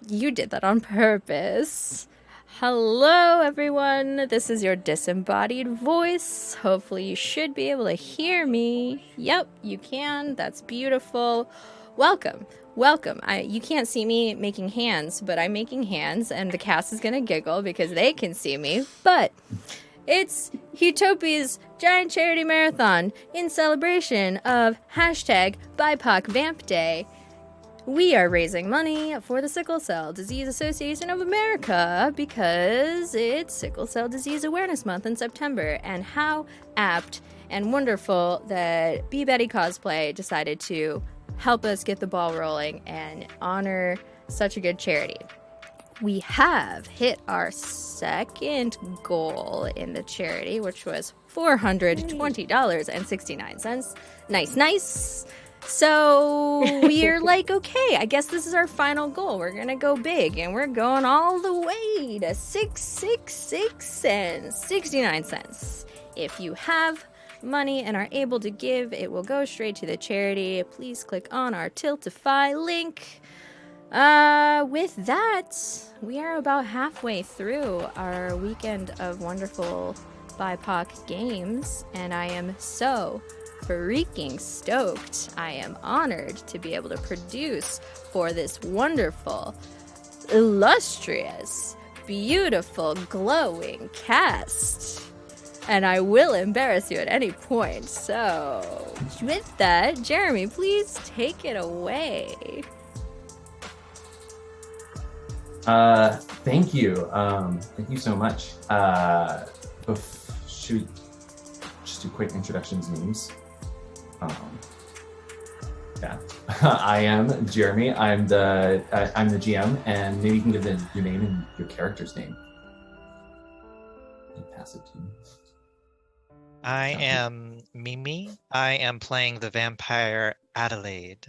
You did that on purpose. Hello, everyone. This is your disembodied voice. Hopefully, you should be able to hear me. Yep, you can. That's beautiful. Welcome. Welcome. You can't see me making hands, but I'm making hands, and the cast is going to giggle because they can see me. But it's Utopia's giant charity marathon in celebration of hashtag BIPOC Vamp Day. We are raising money for the Sickle Cell Disease Association of America because it's Sickle Cell Disease Awareness Month in September. And how apt and wonderful that Be Betty Cosplay decided to help us get the ball rolling and honor such a good charity. We have hit our second goal in the charity, which was $420.69. Nice, nice. So we're like, okay, I guess this is our final goal. We're gonna go big, and we're going all the way to 666 cents, 69 cents. If you have money and are able to give, it will go straight to the charity. Please click on our Tiltify link. With that, we are about halfway through our weekend of wonderful BIPOC games, and I am so freaking stoked. I am honored to be able to produce for this wonderful, illustrious, beautiful, glowing cast. And I will embarrass you at any point. So, with that, Jeremy, please take it away. Thank you. Thank you so much. Should we just do quick introductions, names? Yeah, I am Jeremy. I'm the GM, and maybe you can give your name and your character's name. Pass it to you. I am Mimi. I am playing the vampire Adelaide.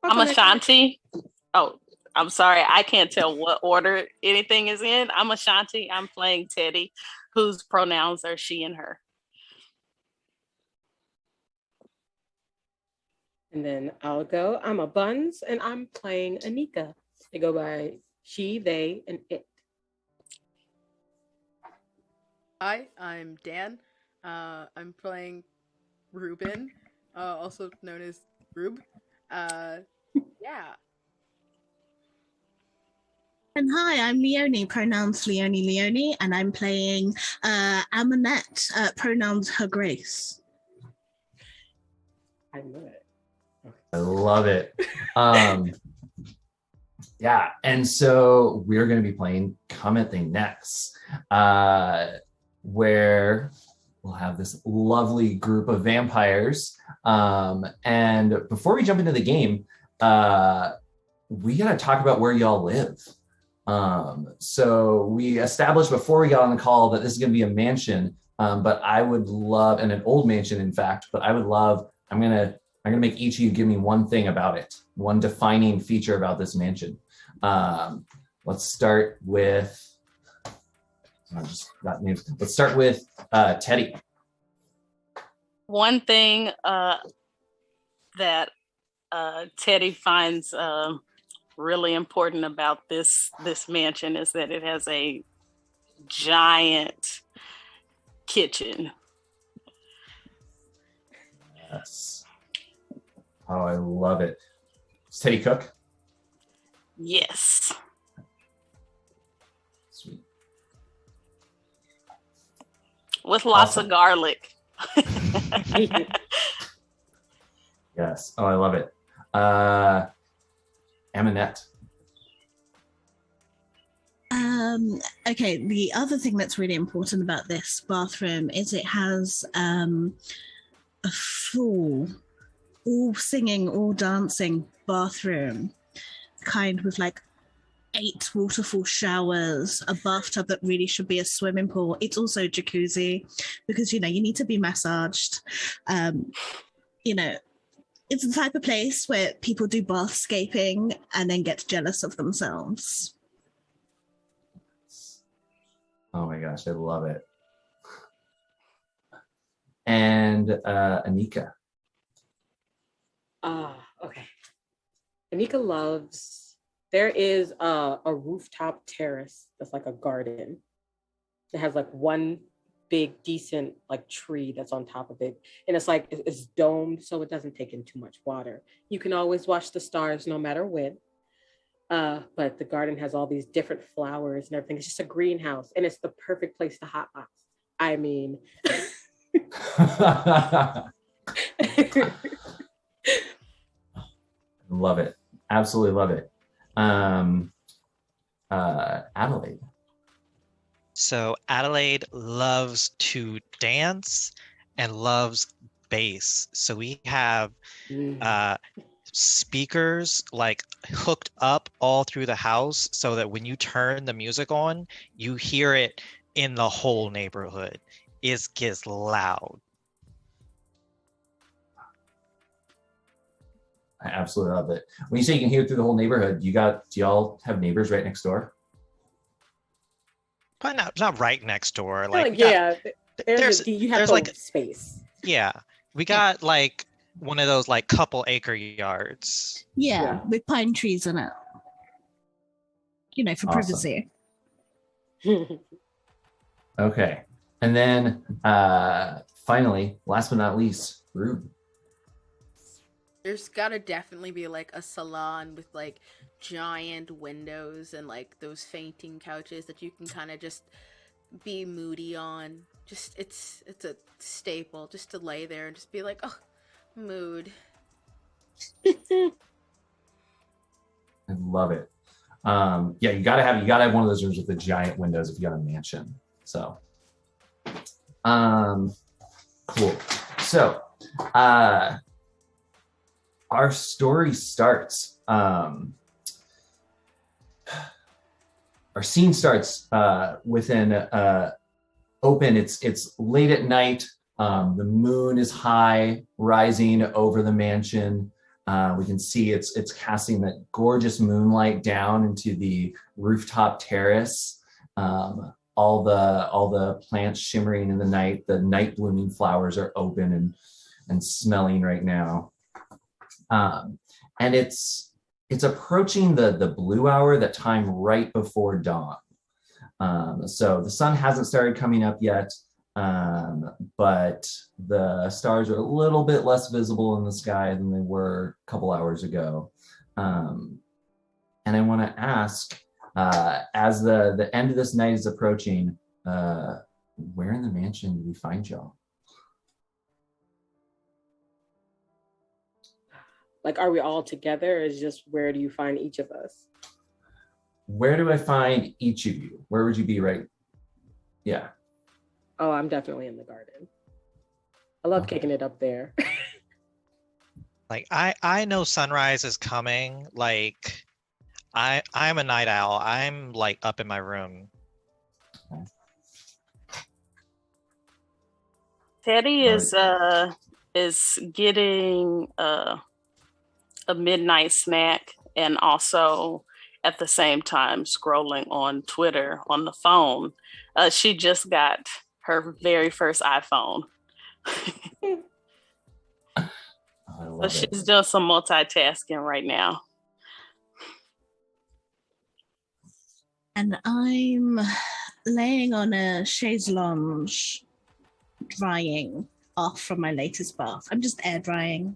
I'm Ashanti. Oh, I'm sorry. I can't tell what order anything is in. I'm Ashanti. I'm playing Teddy, whose pronouns are she and her. And then I'll go. I'm a Buns, and I'm playing Anika. They go by she, they, and it. Hi, I'm Dan. I'm playing Ruben, also known as Rube. Yeah. And hi, I'm Leonie, pronouns Leonie, and I'm playing Amonette, pronouns Her Grace. I knew it. Okay. I love it. Yeah, and so we're going to be playing Come at the Next, where we'll have this lovely group of vampires. And before we jump into the game, we got to talk about where y'all live. So we established before we got on the call that this is going to be a mansion, but I would love, and an old mansion, in fact, but I would love, I'm going to make each of you give me one thing about it, one defining feature about this mansion. Let's start with, let's start with Teddy. One thing that Teddy finds really important about this mansion is that it has a giant kitchen. Yes. Oh, I love it. Does Teddy cook? Yes. Sweet. With lots of garlic. Yes. Oh, I love it. Amonette. Okay, the other thing that's really important about this bathroom is it has a full, all singing, all dancing bathroom, kind with like 8 waterfall showers, a bathtub that really should be a swimming pool. It's also a jacuzzi because, you need to be massaged. It's the type of place where people do bathscaping and then get jealous of themselves. Oh my gosh, I love it. And Anika. Okay. Anika loves, there is a rooftop terrace that's like a garden. It has like one big decent like tree that's on top of it, and it's like it's domed so it doesn't take in too much water. You can always watch the stars no matter when. But the garden has all these different flowers and everything. It's just a greenhouse, and it's the perfect place to hotbox. I mean, Love it. Absolutely love it. Adelaide. So Adelaide loves to dance and loves bass. So we have speakers like hooked up all through the house so that when you turn the music on, you hear it in the whole neighborhood. It gets loud. I absolutely love it. When you say you can hear it through the whole neighborhood, do y'all have neighbors right next door? But not right next door. like you have like space. Yeah, we got like one of those like couple acre yards. Yeah, with pine trees in it. You know, for privacy. Okay. And then finally, last but not least, Rube. There's gotta definitely be like a salon with like giant windows and like those fainting couches that you can kind of just be moody on. Just it's a staple just to lay there and just be like, oh, mood. I love it. Yeah, you gotta have one of those rooms with the giant windows if you got a mansion. So cool. So our story starts, our scene starts within open. It's late at night. The moon is high, rising over the mansion. We can see it's casting that gorgeous moonlight down into the rooftop terrace. All the plants shimmering in the night. The night blooming flowers are open and smelling right now. And it's approaching the blue hour, that time right before dawn. So the sun hasn't started coming up yet, but the stars are a little bit less visible in the sky than they were a couple hours ago. And I want to ask, as the end of this night is approaching, where in the mansion do we find y'all? Like, are we all together, or is just where do you find each of us? Where do I find each of you? Where would you be right? Yeah. Oh, I'm definitely in the garden. I love kicking it up there. Like I know sunrise is coming. Like I'm a night owl. I'm like up in my room. Teddy is getting a midnight snack, and also at the same time scrolling on Twitter on the phone. She just got her very first iPhone. So she's doing some multitasking right now. And I'm laying on a chaise lounge, drying off from my latest bath. I'm just air drying.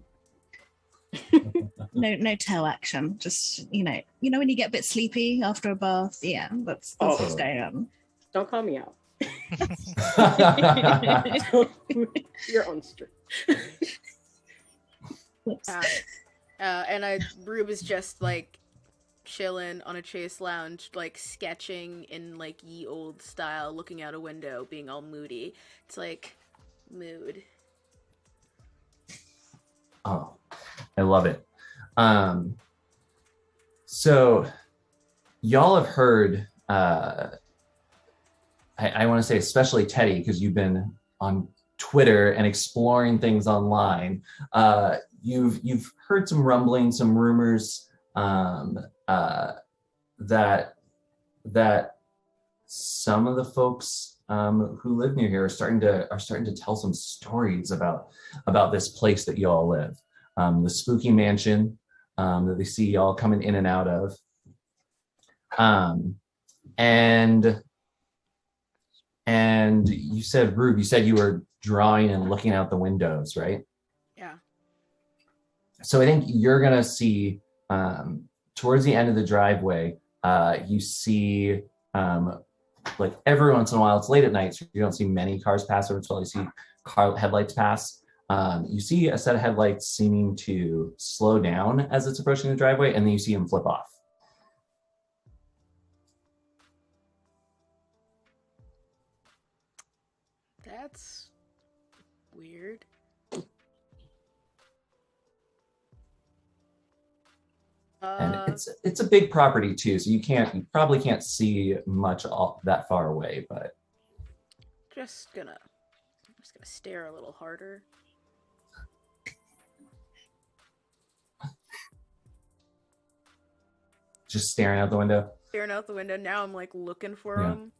No toe action. Just when you get a bit sleepy after a bath. Yeah, that's what's going on. Don't call me out. You're on stream. And Rube is just like chilling on a chaise lounge, like sketching in like ye old style, looking out a window, being all moody. It's like mood. Oh, I love it. So y'all have heard, I want to say especially Teddy, because you've been on Twitter and exploring things online. You've heard some rumbling, some rumors that some of the folks who live near here are starting to tell some stories about this place that you all live, the spooky mansion. that they see y'all coming in and out of. And you said, Rube, you said you were drawing and looking out the windows, right? Yeah. So I think you're gonna see towards the end of the driveway, you see like every once in a while, it's late at night, so you don't see many cars pass over until you see car headlights pass. You see a set of headlights seeming to slow down as it's approaching the driveway, and then you see them flip off. That's weird. And it's a big property too, so you probably can't see much that far away, but I'm just gonna stare a little harder. just staring out the window. Staring out the window. Now I'm like looking for Yeah. them.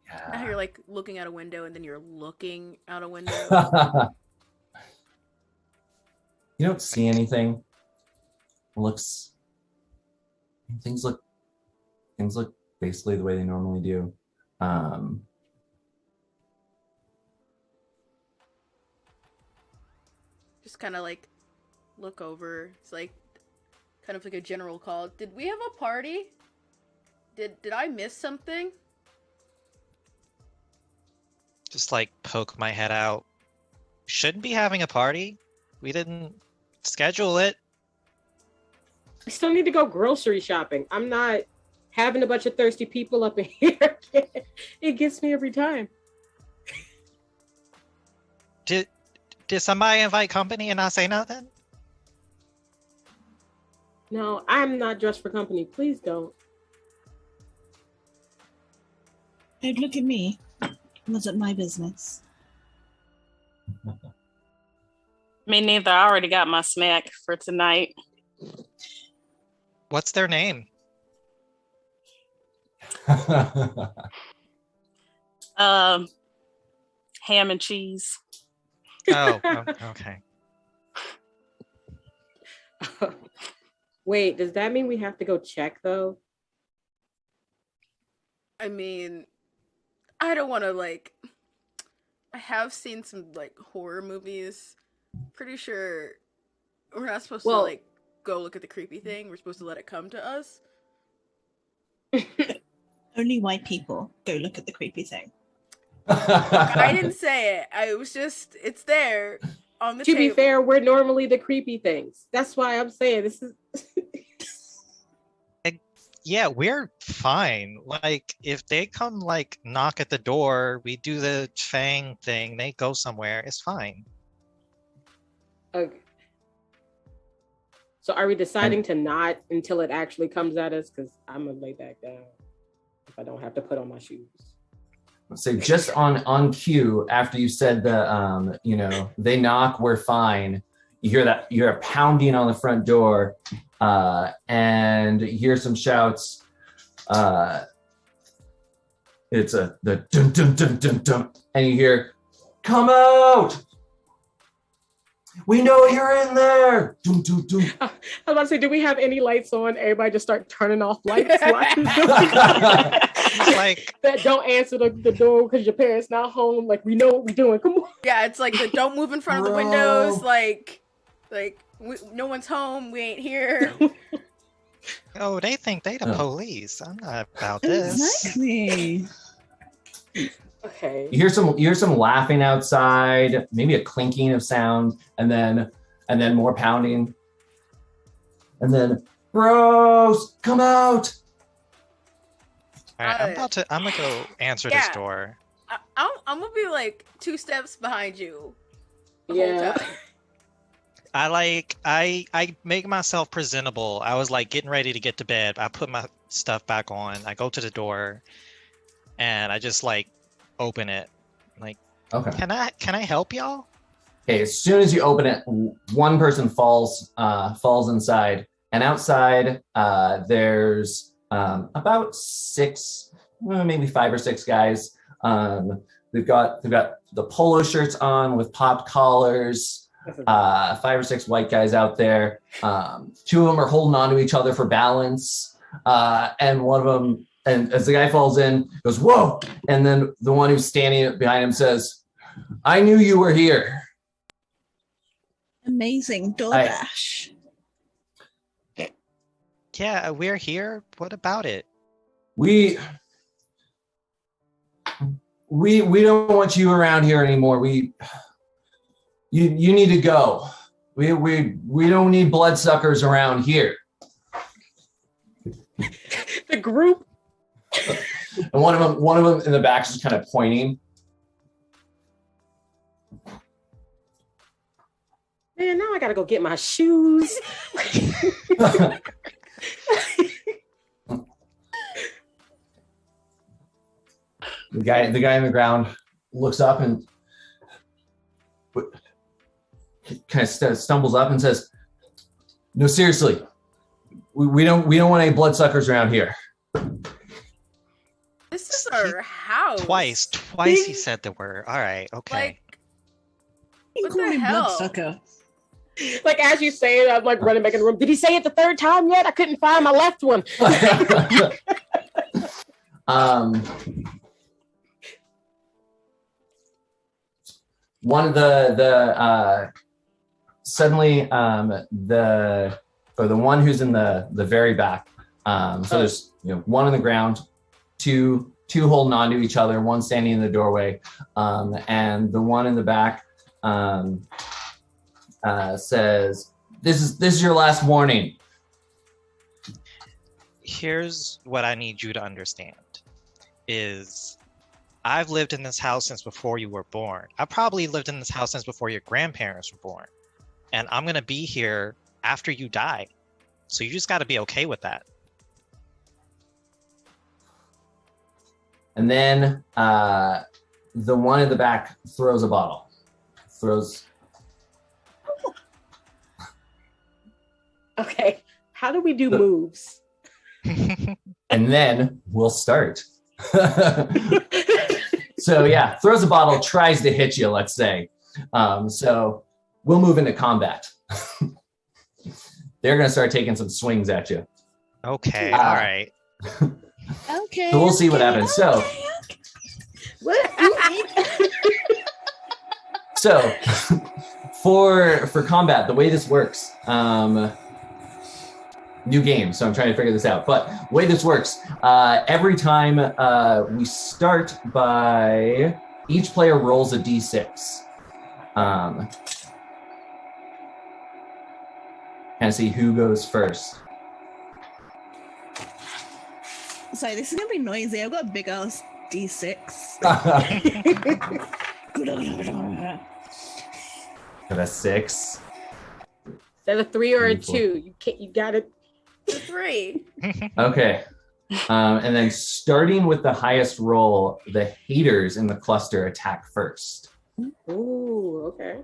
Now Yeah. you're like looking out a window and then you're looking out a window. You don't see anything. Things look basically the way they normally do. Just kind of like look over. It's like kind of like a general call. Did we have a party? Did I miss something? Just like poke my head out. Shouldn't be having a party. We didn't schedule it. I still need to go grocery shopping. I'm not having a bunch of thirsty people up in here. It gets me every time. Did somebody invite company and not say nothing? No, I'm not dressed for company. Please don't. Don't look at me. It wasn't my business. Me neither. I already got my snack for tonight. What's their name? Ham and cheese. Oh, okay. Wait, does that mean we have to go check though? I mean, I don't want to like. I have seen some like horror movies. Pretty sure we're not supposed to like go look at the creepy thing. We're supposed to let it come to us. Only white people go look at the creepy thing. I didn't say it. I was just, it's there on the To table. be fair, we're normally the creepy things. That's why I'm saying this is. Yeah, we're fine. Like, if they come, like, knock at the door, we do the Fang thing, they go somewhere, it's fine. Okay. So are we deciding to not until it actually comes at us? Because I'm gonna lay back down if I don't have to put on my shoes. So just on cue, after you said the they knock, we're fine. You hear that, you hear a pounding on the front door, and you hear some shouts. It's the dum dum dum dum dum, and you hear, "Come out! We know you're in there!" Dum dum dum. I was about to say, do we have any lights on? Everybody just start turning off lights. Like, that don't answer the door because your parents not home. Like, we know what we're doing. Come on. Yeah, it's like the don't move in front of the windows. Like no one's home. We ain't here. oh, they think they the police. I'm not about this. Exactly. Okay. You hear some laughing outside, maybe a clinking of sound, and then more pounding, and then, "Bros, come out!" All right, I'm gonna go answer this door. I'm gonna be like 2 steps behind you. The Yeah. whole time. I make myself presentable. I was like getting ready to get to bed. I put my stuff back on. I go to the door, and I just like open it. Like, Okay. Can I help y'all? Okay, as soon as you open it, one person falls inside, and outside there's about 6, maybe 5 or 6 guys. They've got the polo shirts on with popped collars. 5 or 6 white guys out there. 2 of them are holding on to each other for balance. And one of them, and as the guy falls in, goes, "Whoa!" And then the one who's standing behind him says, "I knew you were here." Amazing DoorDash. Yeah, we're here. What about it? We don't want you around here anymore. You need to go. We don't need bloodsuckers around here. The group. And one of them in the back is kind of pointing. Man, now I gotta go get my shoes. The guy on the ground looks up and kind of stumbles up and says, "No, seriously, we don't want any bloodsuckers around here." This is our house. Twice he said the word. All right, okay. Like, You what call the me hell? bloodsucker. Like as you say it, I'm like running back in the room. Did he say it the third time yet? I couldn't find my left one. One of the suddenly the one who's in the very back. So there's one on the ground, two holding on to each other, one standing in the doorway, and the one in the back says, "This is your last warning." Here's what I need you to understand is I've lived in this house since before you were born. I probably lived in this house since before your grandparents were born. And I'm going to be here after you die. So you just got to be okay with that. And then the one in the back throws a bottle. Okay, how do we do moves? And then we'll start. So yeah, throws a bottle, tries to hit you, let's say. So we'll move into combat. They're going to start taking some swings at you. Okay, all right. Okay. So we'll see what happens. So, for combat, the way this works, new game, so I'm trying to figure this out. But the way this works, every time we start by each player rolls a d6. Kind of see who goes first. Sorry, this is gonna be noisy. I've got a big ass D6. Got a 6. Is that a 3 or a Beautiful. 2? You got it. The 3. Okay. And then starting with the highest roll, the haters in the cluster attack first. Ooh, okay.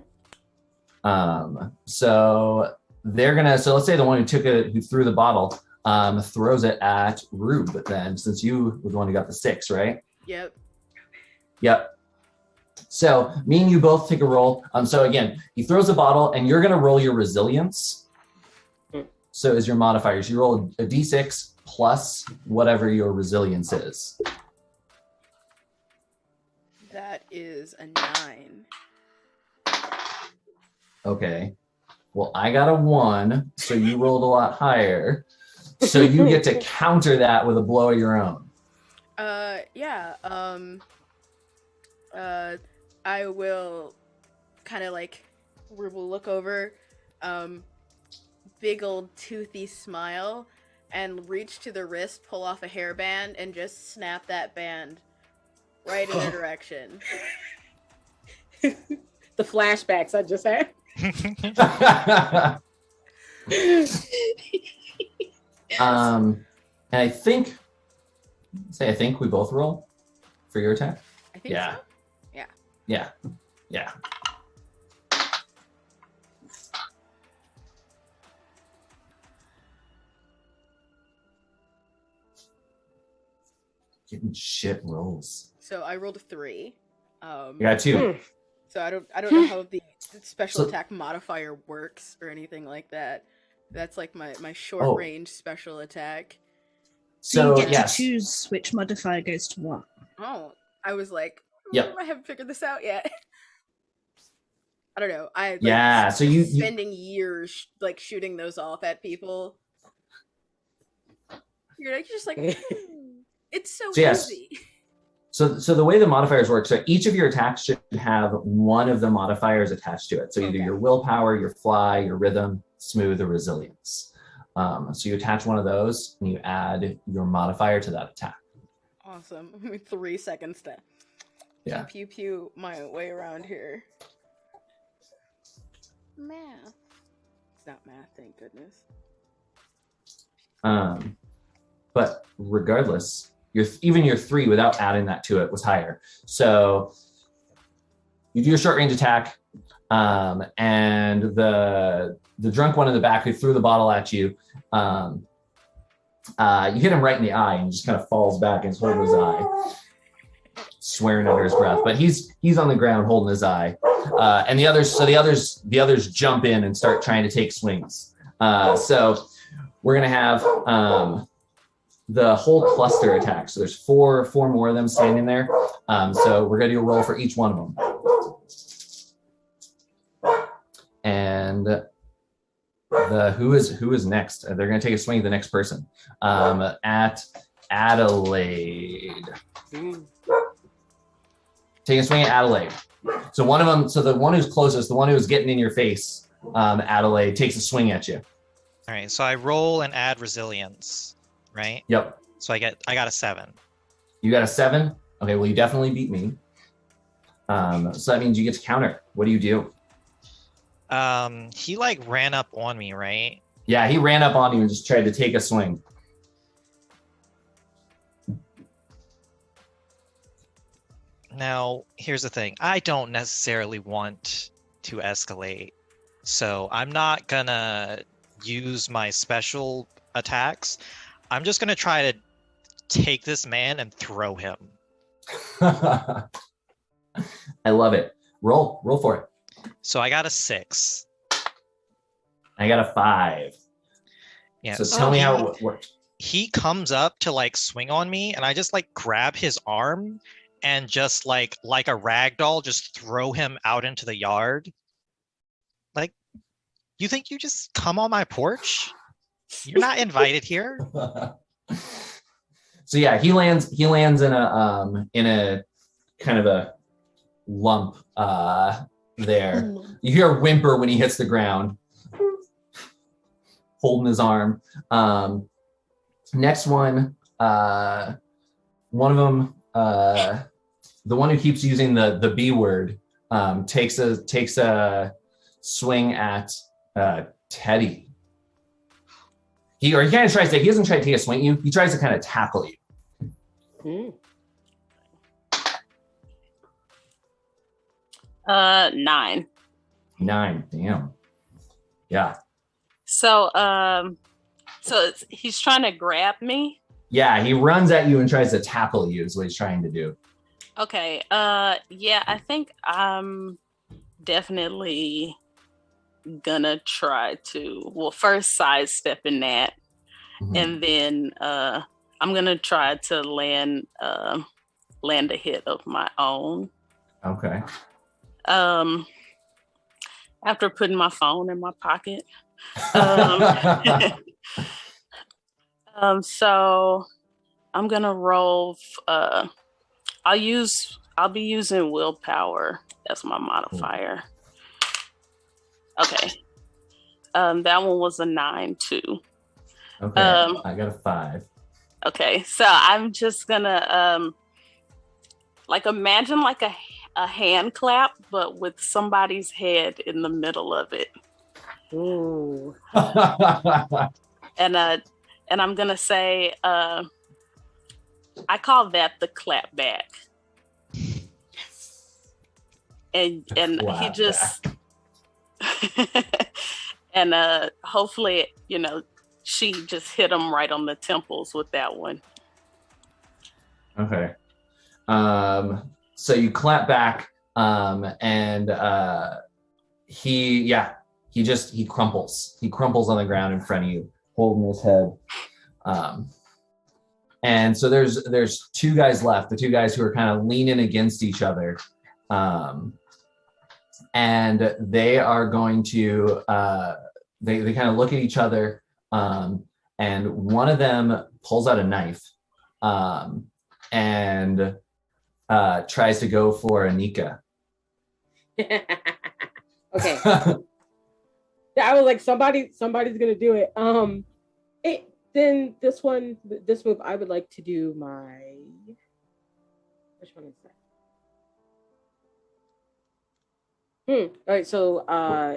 So they're gonna. So let's say the one who threw the bottle throws it at Rube. Then, since you were the one who got the 6, right? Yep. Yep. So me and you both take a roll. So again, he throws a bottle, and you're gonna roll your resilience. So as your modifiers, you roll a d6 plus whatever your resilience is. That is a 9. Okay. Well, I got a 1, so you rolled a lot higher. So you get to counter that with a blow of your own. Yeah. I will kind of like, we will look over, big old toothy smile, and reach to the wrist, pull off a hairband, and just snap that band right in their direction. The flashbacks I just had. And I think we both roll for your attack. I think Yeah. so. Yeah. Getting shit rolls. So I rolled a 3. You got 2. So I don't know how the special So- attack modifier works or anything like that. That's like my short range special attack. So you get yes. to choose which modifier goes to what. Oh, I was like, Yep. I haven't figured this out yet. I don't know. I like, Yeah, so you spending years like shooting those off at people. You're just like, it's so yes. easy. So the way the modifiers work, so each of your attacks should have one of the modifiers attached to it. So either your willpower, your fly, your rhythm, smooth, or resilience. So you attach one of those and you add your modifier to that attack. Awesome. 3 seconds to pew pew my way around here. Math. It's not math, thank goodness. But regardless, even your 3 without adding that to it was higher. So you do your short range attack, and the drunk one in the back who threw the bottle at you, you hit him right in the eye and he just kind of falls back and he's holding his eye, swearing under his breath. But he's on the ground holding his eye, and the others jump in and start trying to take swings. So we're gonna have the whole cluster attack. So there's four more of them standing there. So we're gonna do a roll for each one of them. And who is next? They're gonna take a swing at the next person. At Adelaide. Take a swing at Adelaide. So one of them, so the one who's closest, the one who's getting in your face, Adelaide, takes a swing at you. All right, so I roll and add resilience, right? Yep. So I got a 7. You got a 7? Okay, well you definitely beat me. So that means you get to counter. What do you do? He like ran up on me, right? Yeah, he ran up on you and just tried to take a swing. Now, here's the thing. I don't necessarily want to escalate. So I'm not gonna use my special attacks. I'm just gonna try to take this man and throw him. I love it. Roll for it. So I got a 6. I got a 5. Yeah. So tell me how it worked. He comes up to like swing on me, and I just like grab his arm and just like a rag doll, just throw him out into the yard. Like, you think you just come on my porch? You're not invited here. So yeah, he lands in a kind of a lump there. You hear a whimper when he hits the ground, holding his arm. Next one, one of them, the one who keeps using the B word, takes a swing at Teddy. He kind of tries to. He doesn't try to take a swing at you. He tries to kind of tackle you. 9. 9. Damn. Yeah. So he's trying to grab me. Yeah, he runs at you and tries to tackle you. Is what he's trying to do. Okay. Yeah, I think I'm definitely gonna try to first sidestepping that, and then I'm gonna try to land a hit of my own. Okay. After putting my phone in my pocket. So I'm gonna roll. I'll be using willpower as my modifier. Okay. That one was a 9 too. Okay. I got a 5. Okay, so I'm just gonna imagine like a hand clap, but with somebody's head in the middle of it. Ooh. And I'm gonna say, I call that the clap back. And he just and hopefully, she just hit him right on the temples with that one. Okay. So you clap back, and he crumples. He crumples on the ground in front of you, holding his head. And so there's two guys left, the two guys who are kind of leaning against each other. And they are going to, they kind of look at each other, and one of them pulls out a knife and tries to go for Anika. Okay. Yeah, I was like, somebody's gonna do it. Then this move, I would like to do my. Which one is that? All right, so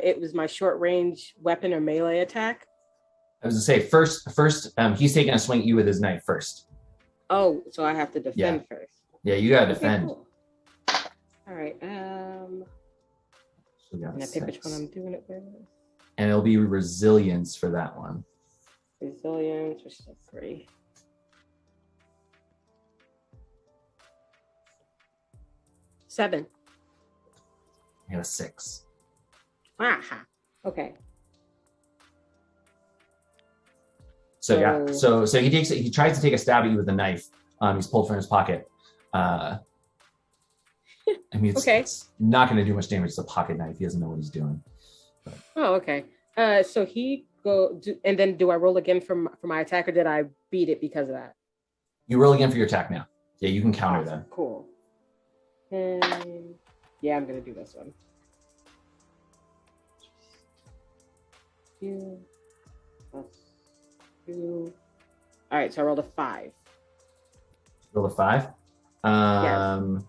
it was my short range weapon or melee attack. I was to say first, he's taking a swing at you with his knife first. Oh, so I have to defend first. Yeah, you gotta defend. Cool. All right. Can I pick which one I'm doing it with? And it'll be resilience for that one. Resilience, which is a 3. Seven. I got a 6. Aha. Okay. So yeah, so he tries to take a stab at you with a knife. He's pulled from his pocket. I mean, it's not going to do much damage. It's a pocket knife. He doesn't know what he's doing. But. Oh, okay. So he and then do I roll again for my attack, or did I beat it because of that? You roll again for your attack now. Yeah, you can counter that. Cool. And yeah, I'm gonna do this one. 2 plus 2. All right, so I rolled a 5. Roll a 5. Yes.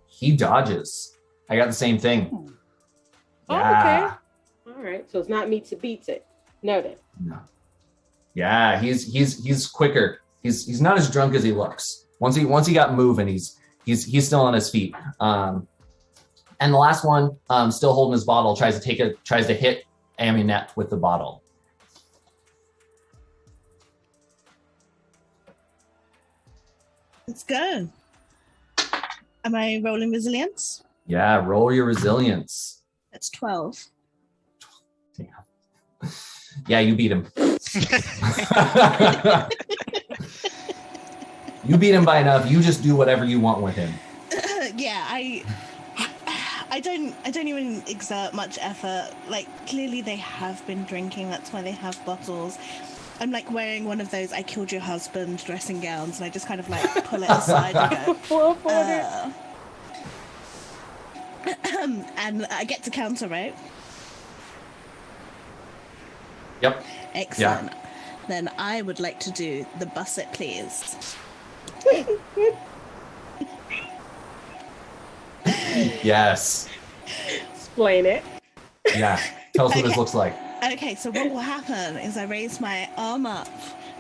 He dodges. I got the same thing. Oh, Yeah. okay. All right, so it's not meets it beats it. Noted. No. Yeah, he's quicker. He's not as drunk as he looks. Once he got moving, he's still on his feet. And the last one, still holding his bottle, tries to hit Aminette with the bottle. Let's go. Am I rolling resilience? Yeah, roll your resilience. That's 12. Damn. Yeah, you beat him. You beat him by enough. You just do whatever you want with him. Yeah, I don't even exert much effort. Like, clearly they have been drinking. That's why they have bottles. I'm like wearing one of those "I killed your husband" dressing gowns, and I just kind of like pull it aside and go. And I get to counter, right? Yep. Excellent. Yeah. Then I would like to do the busset, please. Yes. Explain it. Yeah. Tell us what this looks like. Okay, so what will happen is I raise my arm up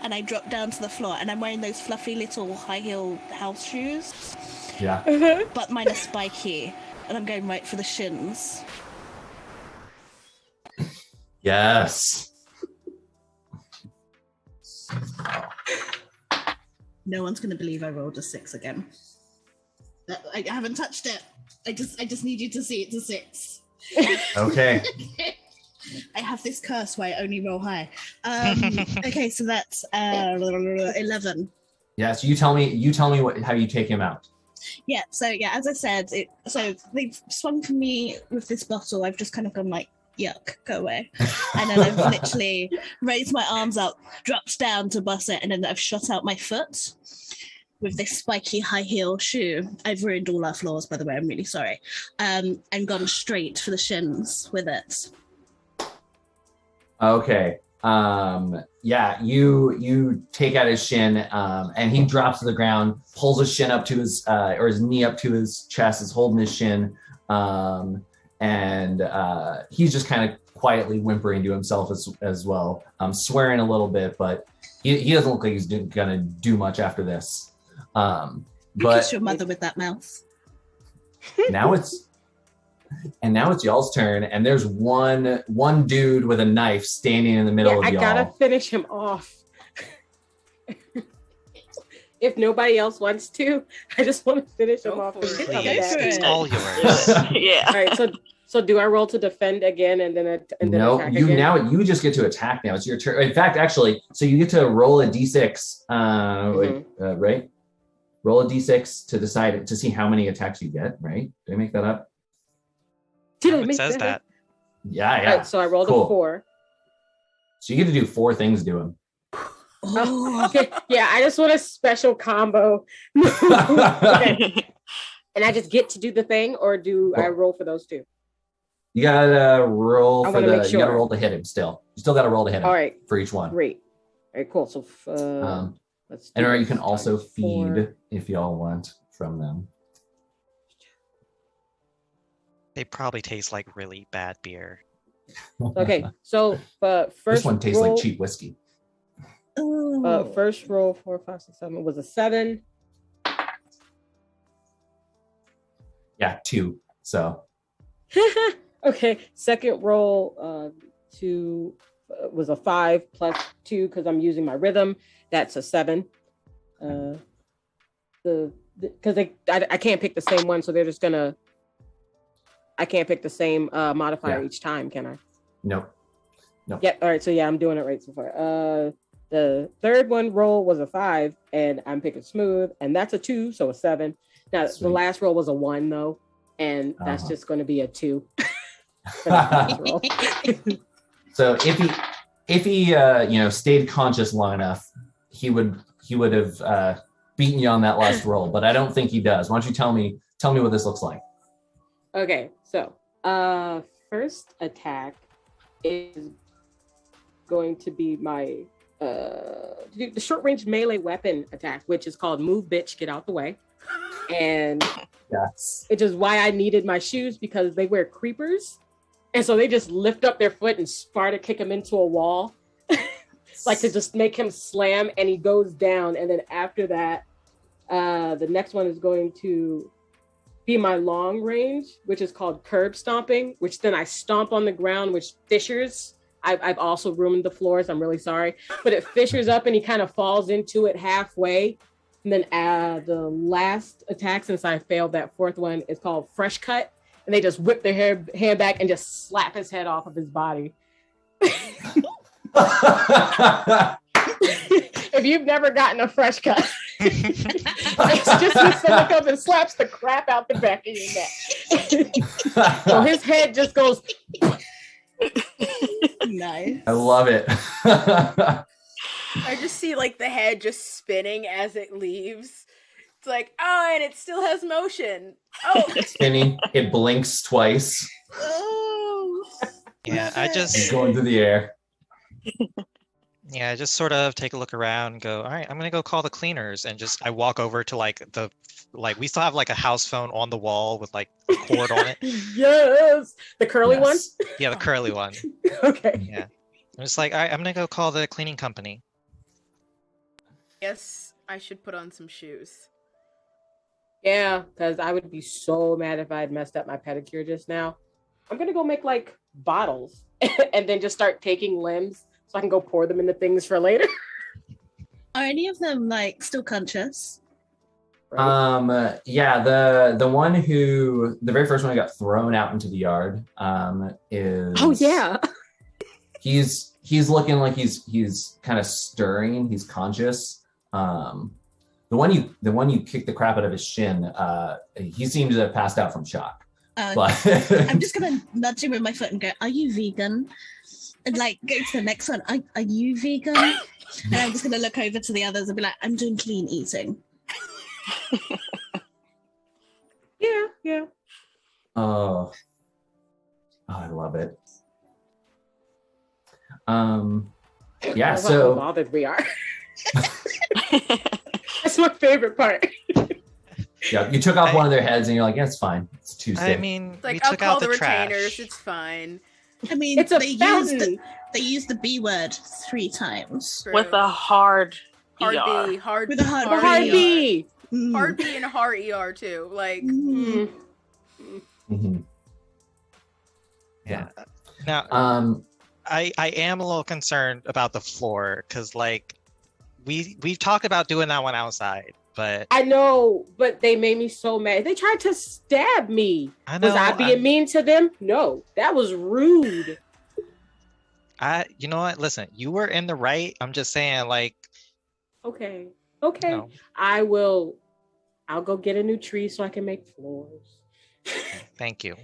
and I drop down to the floor, and I'm wearing those fluffy little high-heel house shoes. Yeah. But mine are spiky, and I'm going right for the shins. Yes. No one's going to believe I rolled a 6 again. I haven't touched it. I just need you to see it's a 6. Okay. I have this curse where I only roll high. Okay, so that's 11. Yeah, so you tell me how you take him out. Yeah, so yeah, as I said, so they've swung for me with this bottle. I've just kind of gone like, yuck, go away. And then I've literally raised my arms up, dropped down to bust it, and then I've shot out my foot with this spiky high heel shoe. I've ruined all our floors, by the way, I'm really sorry. And gone straight for the shins with it. Okay. Yeah, you take out his shin, and he drops to the ground, pulls his shin up to his or his knee up to his chest, is holding his shin, and he's just kind of quietly whimpering to himself as well, swearing a little bit, but he doesn't look like he's gonna do much after this. But kiss your mother with that mouth. Now it's y'all's turn, and there's one dude with a knife standing in the middle of y'all. I gotta finish him off. If nobody else wants to, I just want to finish him off. Please, it's all yours. Yeah. All right, So do I roll to defend again and then No, attack you again? now you just get to attack now. It's your turn. In fact, actually, so you get to roll a d6, right? Roll a d6 to decide to see how many attacks you get, right? Did I make that up? It says that. Yeah. All right, so I rolled Cool. a 4. So you get to do 4 things to him. Oh, okay. Yeah, I just want a special combo. Okay. And I just get to do the thing, or do I roll for those two? You gotta roll I for wanna make you gotta sure. roll to hit him still. You still gotta roll to hit him. All right. For each one. Great. All right, cool. So let's do And or you this can also times feed 4. if y'all want from them. They probably taste like really bad beer. Okay, so first This one tastes roll, like cheap whiskey. first roll 4, 5, 6, 7 was a 7. Yeah, 2. So Okay, second roll 2 was a 5 plus 2 because I'm using my rhythm. That's a 7. Because I can't pick the same one, so they're just gonna. I can't pick the same modifier each time, can I? Nope. Yep. All right. So yeah, I'm doing it right so far. The third one roll was a 5, and I'm picking smooth, and that's a 2, so a 7. Now Sweet. the last roll was a 1 though, and that's just going to be a 2. So if he stayed conscious long enough, he would have beaten you on that last roll, but I don't think he does. Why don't you tell me what this looks like? Okay, so first attack is going to be my the short range melee weapon attack, which is called Move Bitch, Get Out the Way. And Yes. which is why I needed my shoes, because they wear creepers. And so they just lift up their foot and Sparta kick him into a wall, like to just make him slam, and he goes down. And then after that, the next one is going to be my long range, which is called curb stomping, which then I stomp on the ground, which fissures. I've also ruined the floors. I'm really sorry, but it fissures up and he kind of falls into it halfway. And then the last attack, since I failed that fourth one, is called fresh cut. And they just whip their hand back and just slap his head off of his body. If you've never gotten a fresh cut, it's just when someone comes and slaps the crap out the back of your neck. So his head just goes. Nice. I love it. I just see like the head just spinning as it leaves. It's like, oh, and it still has motion. Oh, Spinning, it blinks twice. Oh. Yeah, It's going through the air. I just sort of take a look around and go, all right, I'm gonna go call the cleaners, and I walk over to we still have like a house phone on the wall with like a cord on it. Yes, the curly one. Yeah, the curly one. Okay. Yeah, I'm just like, all right, I'm gonna go call the cleaning company. yes, I should put on some shoes. Yeah, because I would be so mad if I had messed up my pedicure just now. I'm gonna go make like bottles and then just start taking limbs so I can go pour them into things for later. Are any of them like still conscious? Right? Yeah, the one the very first one who got thrown out into the yard is Oh yeah. He's looking like he's kind of stirring, he's conscious. The one you kicked the crap out of his shin, he seemed to have passed out from shock. But I'm just gonna nudge him with my foot and go, "Are you vegan?" And like go to the next one. Are you vegan? And I'm just gonna look over to the others and be like, "I'm doing clean eating." Yeah. Oh, I love it. Yeah, How so bothered we are. That's my favorite part. yeah, you took off one of their heads and you're like, yeah, it's fine. It's Tuesday. I mean, It's like, we I'll took call out the the retainers. trash. It's fine. I mean, It's a they fountain. used the B word 3 times. True. With a hard hard ER. B, hard With a hard The hard ER. B. Mm. hard B and a hard ER too. Like, Mm. Mhm. Yeah. Now, I am a little concerned about the floor because like we've talked about doing that one outside, but I know, but they made me so mad. They tried to stab me. I know. Was I being mean to them? No, that was rude. You know what? Listen, you were in the right. I'm just saying, like, Okay. No. I'll go get a new tree so I can make floors. Thank you.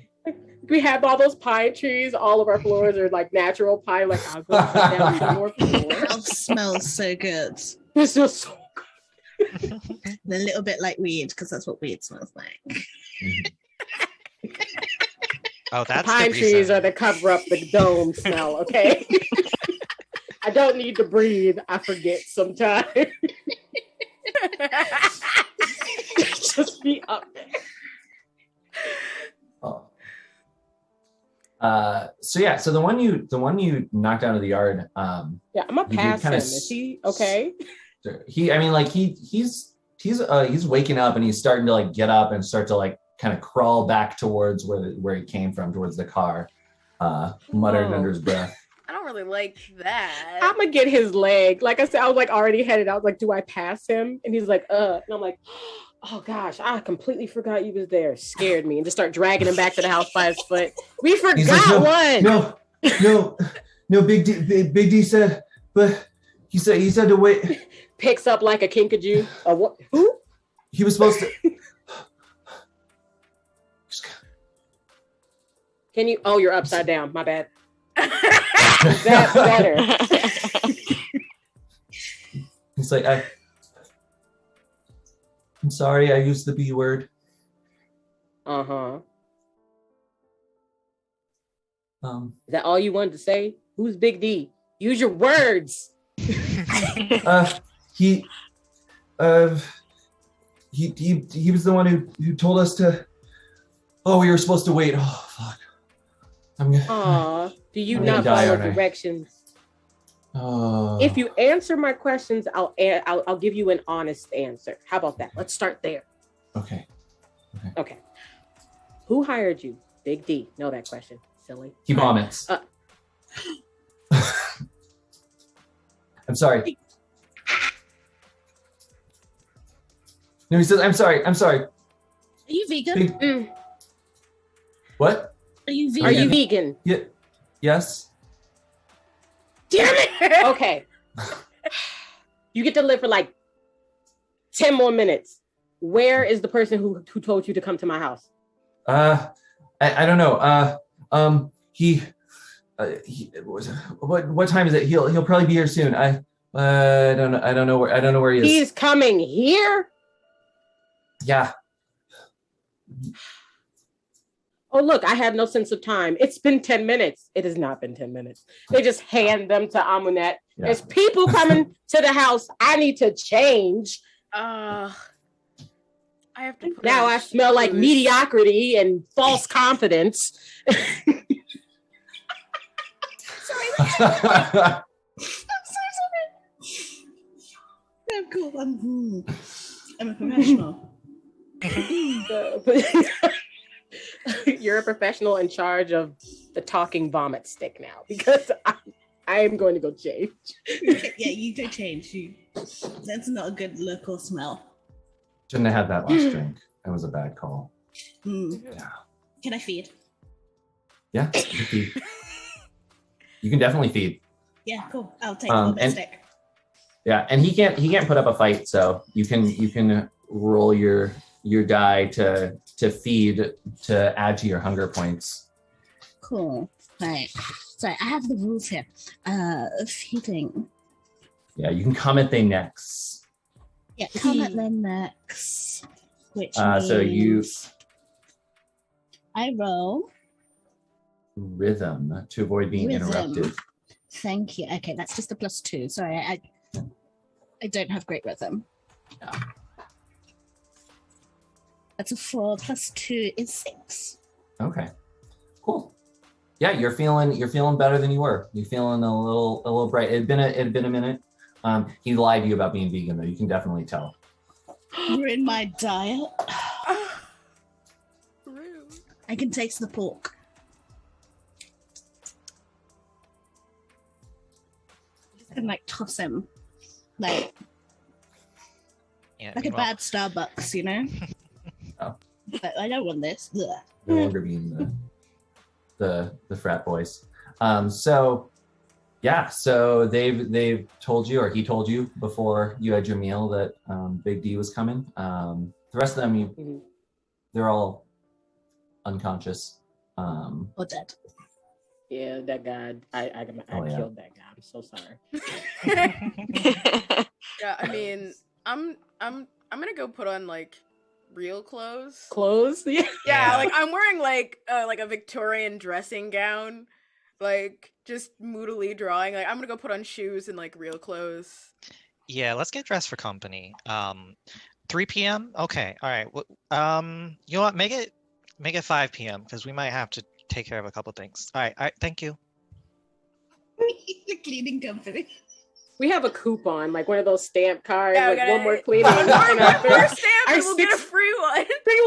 We have all those pine trees. All of our floors are like natural pine. Like, I'll go cut down some more floors. It smells so good. It's just so And a little bit like weed, because that's what weed smells like. Oh, that's pine the trees reason. are the cover up the dome smell. Okay. I don't need to breathe. I forget sometimes. Just be up there. So the one you knocked out of the yard. Yeah, I'm gonna pass him. Is he okay? He's waking up and he's starting to like get up and start to like kind of crawl back towards where he came from, towards the car, muttering under his breath. I don't really like that. I'm gonna get his leg. Like I said, I was like already headed out. Like, do I pass him? And he's like, and I'm like, oh gosh, I completely forgot you was there. Scared me, and just start dragging him back to the house by his foot. We forgot one. No. Big D said, but he said to wait. Picks up like a kinkajou. What? Who? He was supposed to. Can you? Oh, you're upside down. My bad. That's better. He's like, I'm sorry, I used the B word. Uh-huh. Is that all you wanted to say? Who's Big D? Use your words. He was the one who told us to. Oh, we were supposed to wait. Oh, fuck. Do you not follow directions? Oh. If you answer my questions, I'll give you an honest answer. How about that? Let's start there. Okay. Who hired you? Big D. Know that question. Silly. He vomits. I'm sorry. No, he says, I'm sorry. Are you vegan? What? Are you vegan? Are you vegan? Yeah. Yes. Damn it! Okay. You get to live for like 10 more minutes. Where is the person who told you to come to my house? I don't know. What time is it? He'll probably be here soon. I don't know where he is. He's coming here? Yeah. Oh, look, I have no sense of time. It's been 10 minutes. It has not been 10 minutes. They just hand them to Amunet. Yeah. There's people coming to the house. I need to change. I have to. Now I smell like mediocrity and false confidence. Sorry. I'm so sorry. No, cool. I'm a professional. You're a professional in charge of the talking vomit stick now, because I am going to go change. Yeah, you go change. That's not a good look or smell. Shouldn't have had that last drink. That was a bad call. Yeah. Can I feed? Yeah, you can feed. You can definitely feed. Yeah, cool. I'll take the stick. Yeah, and he can't put up a fight, so you can roll your die to feed to add to your hunger points. Cool. Right. So I have the rules here. Feeding. Yeah, you can comment they next. Yeah, comment then next. Which so I roll rhythm to avoid being interrupted. Thank you. Okay, that's just a +2. Sorry, I don't have great rhythm. Yeah. That's a 4 +2 is 6. Okay. Cool. Yeah, you're feeling better than you were. You're feeling a little bright. It had been a minute. He lied to you about being vegan, though. You can definitely tell. You're in my diet. Rude. I can taste the pork. I'm just gonna toss him. Yeah, Like a meanwhile- bad Starbucks, you know? Oh. But I don't want this. Ugh. No longer being the frat boys. So yeah, so they've told you, or he told you before you had your meal, that Big D was coming. The rest of them, they're all unconscious. Or dead. Yeah, that guy. I killed that guy. I'm so sorry. Yeah, I mean, I'm gonna go put on like real clothes. Clothes? Yeah. Yeah, like I'm wearing like a Victorian dressing gown, like just moodily drawing. Like I'm gonna go put on shoes and like real clothes. Yeah, let's get dressed for company. 3 p.m. Okay, all right. You know what? Make it 5 p.m. because we might have to take care of a couple things. All right. Thank you. The cleaning company. We have a coupon, like one of those stamp cards, Yeah, we like gotta- one more cleaning. One more stamp Our and we'll get a 6 free one. free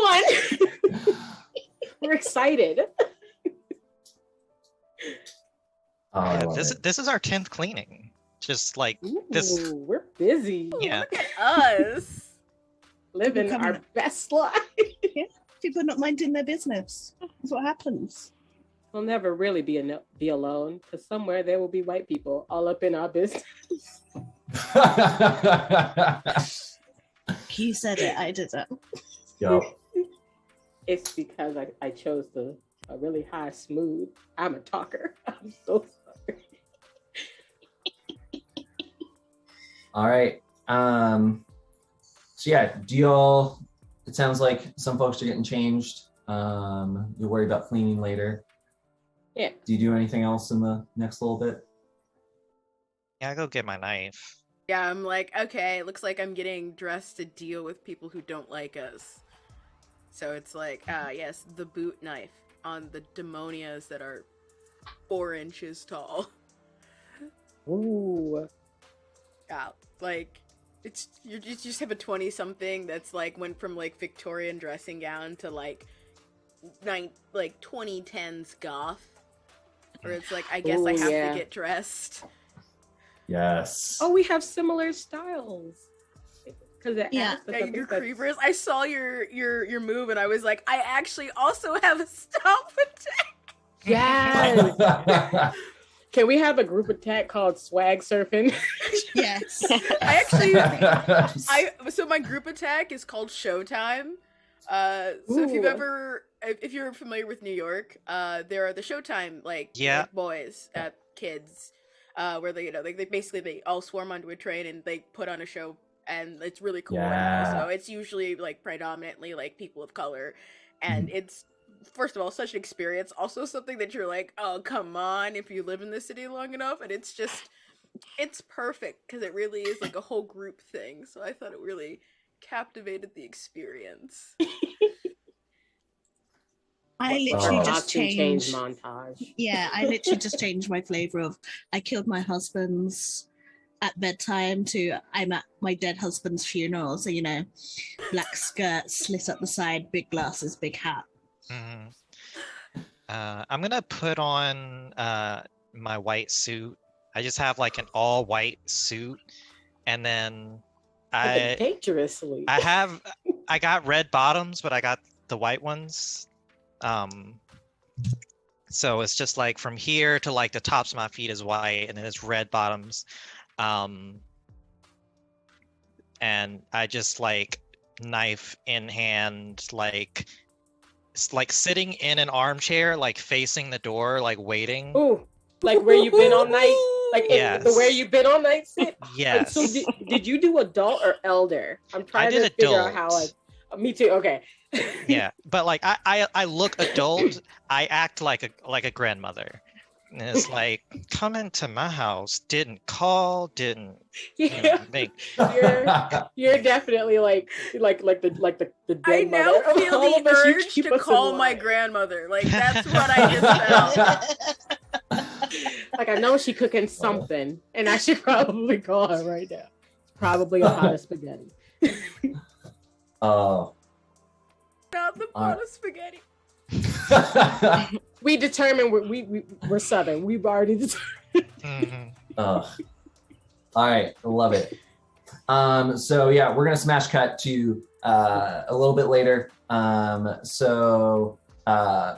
one. We're excited. Oh, I Yeah, love this it. this is our 10th cleaning. Just like this. Ooh, we're busy. Yeah. Look at us. Living People our coming- best life. People not minding their business. That's what happens. We'll never really be alone, because somewhere there will be white people all up in our business. You said it, I didn't. Yo. It's because I chose a really high smooth. I'm a talker. I'm so sorry. All right. So yeah, it sounds like some folks are getting changed. You're worried about cleaning later. Yeah. Do you do anything else in the next little bit? Yeah, I go get my knife. Yeah, I'm like, okay, looks like I'm getting dressed to deal with people who don't like us. So it's like, yes, the boot knife on the demonias that are 4 inches tall. Ooh. Yeah, like, you just have a 20-something that's like went from like Victorian dressing gown to like 2010s goth. Where it's like, I guess Ooh, I have yeah. to get dressed. Yes. Oh, we have similar styles. Because Yeah. Yeah, your creepers. I saw your move and I was like, I actually also have a stop attack. Yes. Can we have a group attack called swag surfing? Yes. I actually, so my group attack is called Showtime. So if you're familiar with New York, there are the Showtime like boys, kids, where they all swarm onto a train and they put on a show, and it's really cool. Yeah. And also, it's usually like predominantly like people of color, and it's first of all such an experience. Also, something that you're like, oh come on, if you live in the city long enough, and it's perfect because it really is like a whole group thing. So I thought it really captivated the experience. I literally just Costume changed. montage. Yeah, I literally just changed my flavor of I killed my husband's at bedtime to I'm at my dead husband's funeral. So, you know, black skirt, slit up the side, big glasses, big hat. Mm-hmm. I'm gonna put on my white suit. I just have like an all white suit, and then Dangerously. I got red bottoms, but I got the white ones. So it's just like from here to like the tops of my feet is white, and then it's red bottoms. And I just like knife in hand, like sitting in an armchair, like facing the door, like waiting. Ooh, like where you been all night? Like Yes. the where you been all night sit? Yes. So did you do adult or elder? I'm trying to figure out how me too. Okay. Yeah, but like I look adult. I act like a grandmother. And it's like, come into my house, didn't call, didn't Yeah. make. You're definitely like the dead I now mother of feel all of the us. You urge keep to us in call my line. grandmother. Like that's what I just felt. Like I know she cooking something, and I should probably call her right now. It's probably a pot of spaghetti. Oh. Not the pot of spaghetti. We determined we're Southern. We've already determined. Mhm. All right, love it. So yeah, we're gonna smash cut to a little bit later.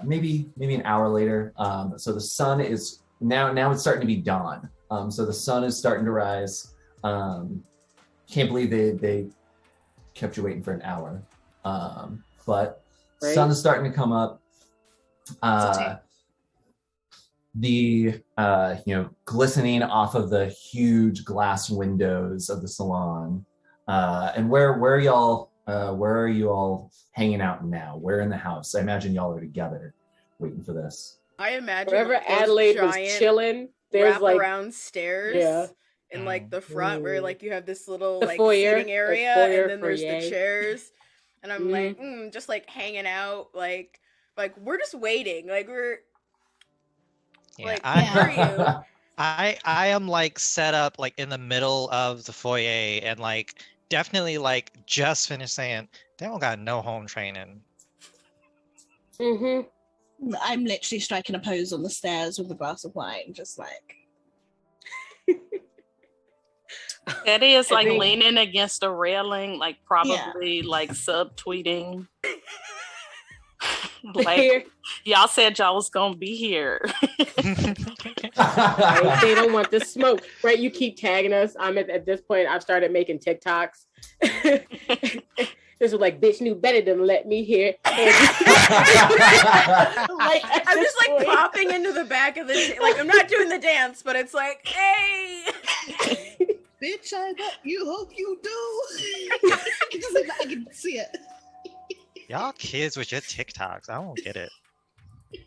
Maybe an hour later. So the sun is now it's starting to be dawn. So the sun is starting to rise. Can't believe they kept you waiting for an hour. But Right. sun is starting to come up. Glistening off of the huge glass windows of the salon. And where are y'all hanging out now? Where in the house? I imagine y'all are together waiting for this. I imagine Wherever those Adelaide was giant chilling, there's wrap like around stairs. Yeah. In like the front where like you have this little The like foyer, seating area, foyer, and then there's foyer. the chairs, and I'm like just like hanging out, like we're just waiting, like we're Yeah, like where are you? I am like set up like in the middle of the foyer and like definitely like just finished saying they don't got no home training. I'm literally striking a pose on the stairs with a glass of wine, just like. Teddy is like think- leaning against a railing, like probably like subtweeting. Like y'all said y'all was gonna be here. Right? They don't want the smoke, right? You keep tagging us. I'm at this point. I've started making TikToks. This was like, bitch knew better than let me hear. I'm just like popping into the back of the like I'm not doing the dance, but it's like, hey. Bitch, I bet you hope you do. Because I can see it. Y'all kids with your TikToks, I don't get it.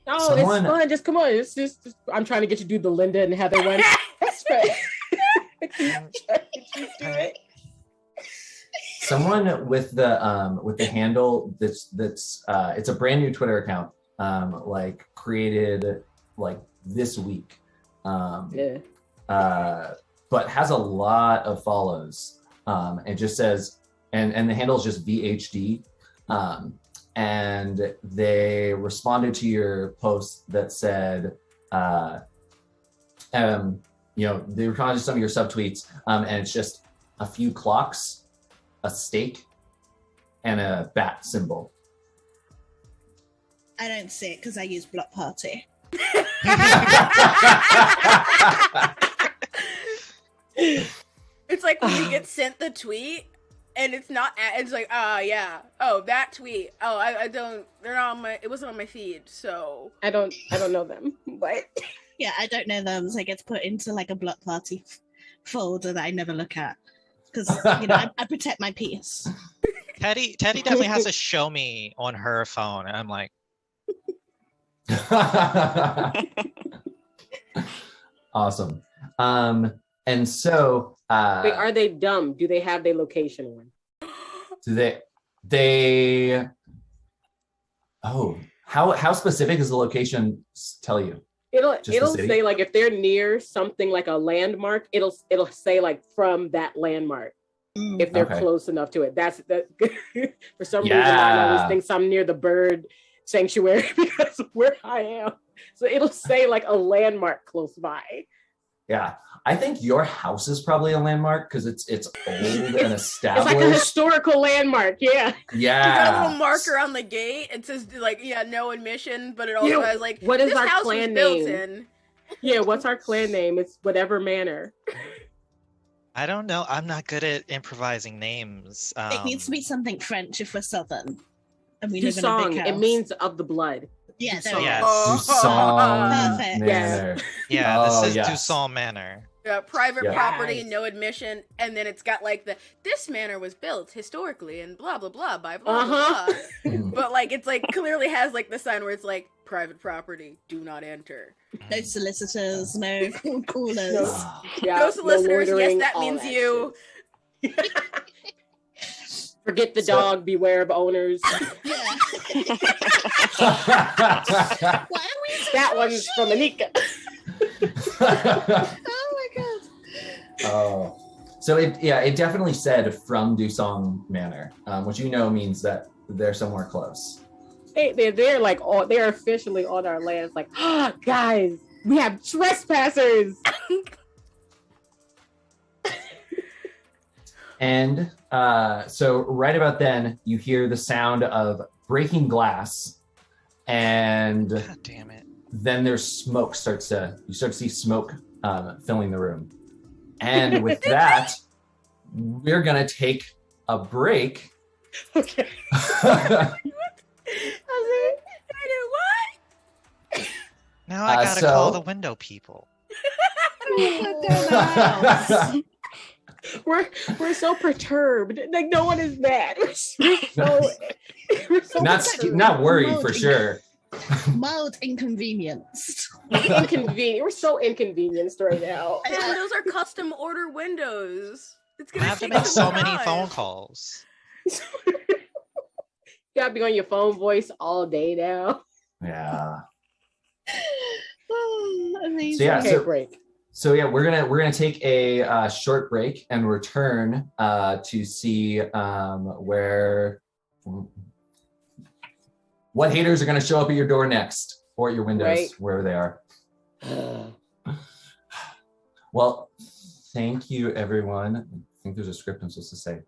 No, Someone- it's fun. Just come on. It's just I'm trying to get you to do the Linda and Heather one. That's fun. Someone with the handle that's it's a brand new Twitter account, like created like this week. Yeah. But has a lot of follows. It just says, and the handle is just VHD. And they responded to your post that said, they responded to some of your subtweets, and it's just a few clocks, a steak, and a bat symbol. I don't see it because I use Block Party. It's like when you get sent the tweet and it's not it's like that tweet, I don't, they're not on my, it wasn't on my feed, so I don't know them, but Yeah, I don't know them, so it gets put into like a Block Party folder that I never look at because I protect my peace. Teddy definitely has to show me on her phone, and I'm like, Awesome. And so wait, are they dumb? Do they have their location on? do they how specific does the location tell you? It'll Just the city? say like if they're near something like a landmark, it'll say like from that landmark if they're Okay. close enough to it. That's for some reason I always think I'm near the bird sanctuary because of where I am. So it'll say like a landmark close by. Yeah, I think your house is probably a landmark because it's old and established. It's like a historical landmark. Yeah. you got a little Yeah. marker on the gate. It says like no admission, but it also has like what is this our house clan was built name? in. Yeah. What's our clan name? It's whatever manor. I don't know. I'm not good at improvising names. It needs to be something French if we're Southern. And we live in a Dusong. big house. It means of the blood. Yeah, there we Yes. go. Dusong Perfect. Manor. Yeah, Oh, this is yes. Dussault Manor. Private Yeah. property, Yes. no admission, and then it's got like this manor was built historically and blah blah blah by blah Uh-huh. blah blah. But like it's like clearly has like the sign where it's like private property, do not enter. No solicitors, no callers. No. Yeah, No solicitors, loitering, yes, that all means that you. shit. Forget the So- dog, beware of owners. Yeah. Oh Why are we so That one's from Anika. Oh my god. Oh, so it definitely said from Dusong Manor, which means that they're somewhere close. They're like they're officially on our land. It's like, guys, we have trespassers. And so right about then, you hear the sound of breaking glass, and God damn it. then there's smoke you start to see smoke filling the room. And with that, we're gonna take a break. Okay. Now I gotta call the window people. We're so perturbed. Like no one is mad. We're so not worried for sure. Mild inconvenienced. Inconvenient. We're so inconvenienced right now. And those are custom order windows. It's I gonna have to take make some so many time. phone calls. You gotta be on your phone voice all day now. Yeah. Oh, amazing. So yeah, Okay, break. So yeah, we're gonna take a short break and return to see what haters are gonna show up at your door next, or at your windows, Right. wherever they are. Well, thank you, everyone. I think there's a script I'm supposed to say.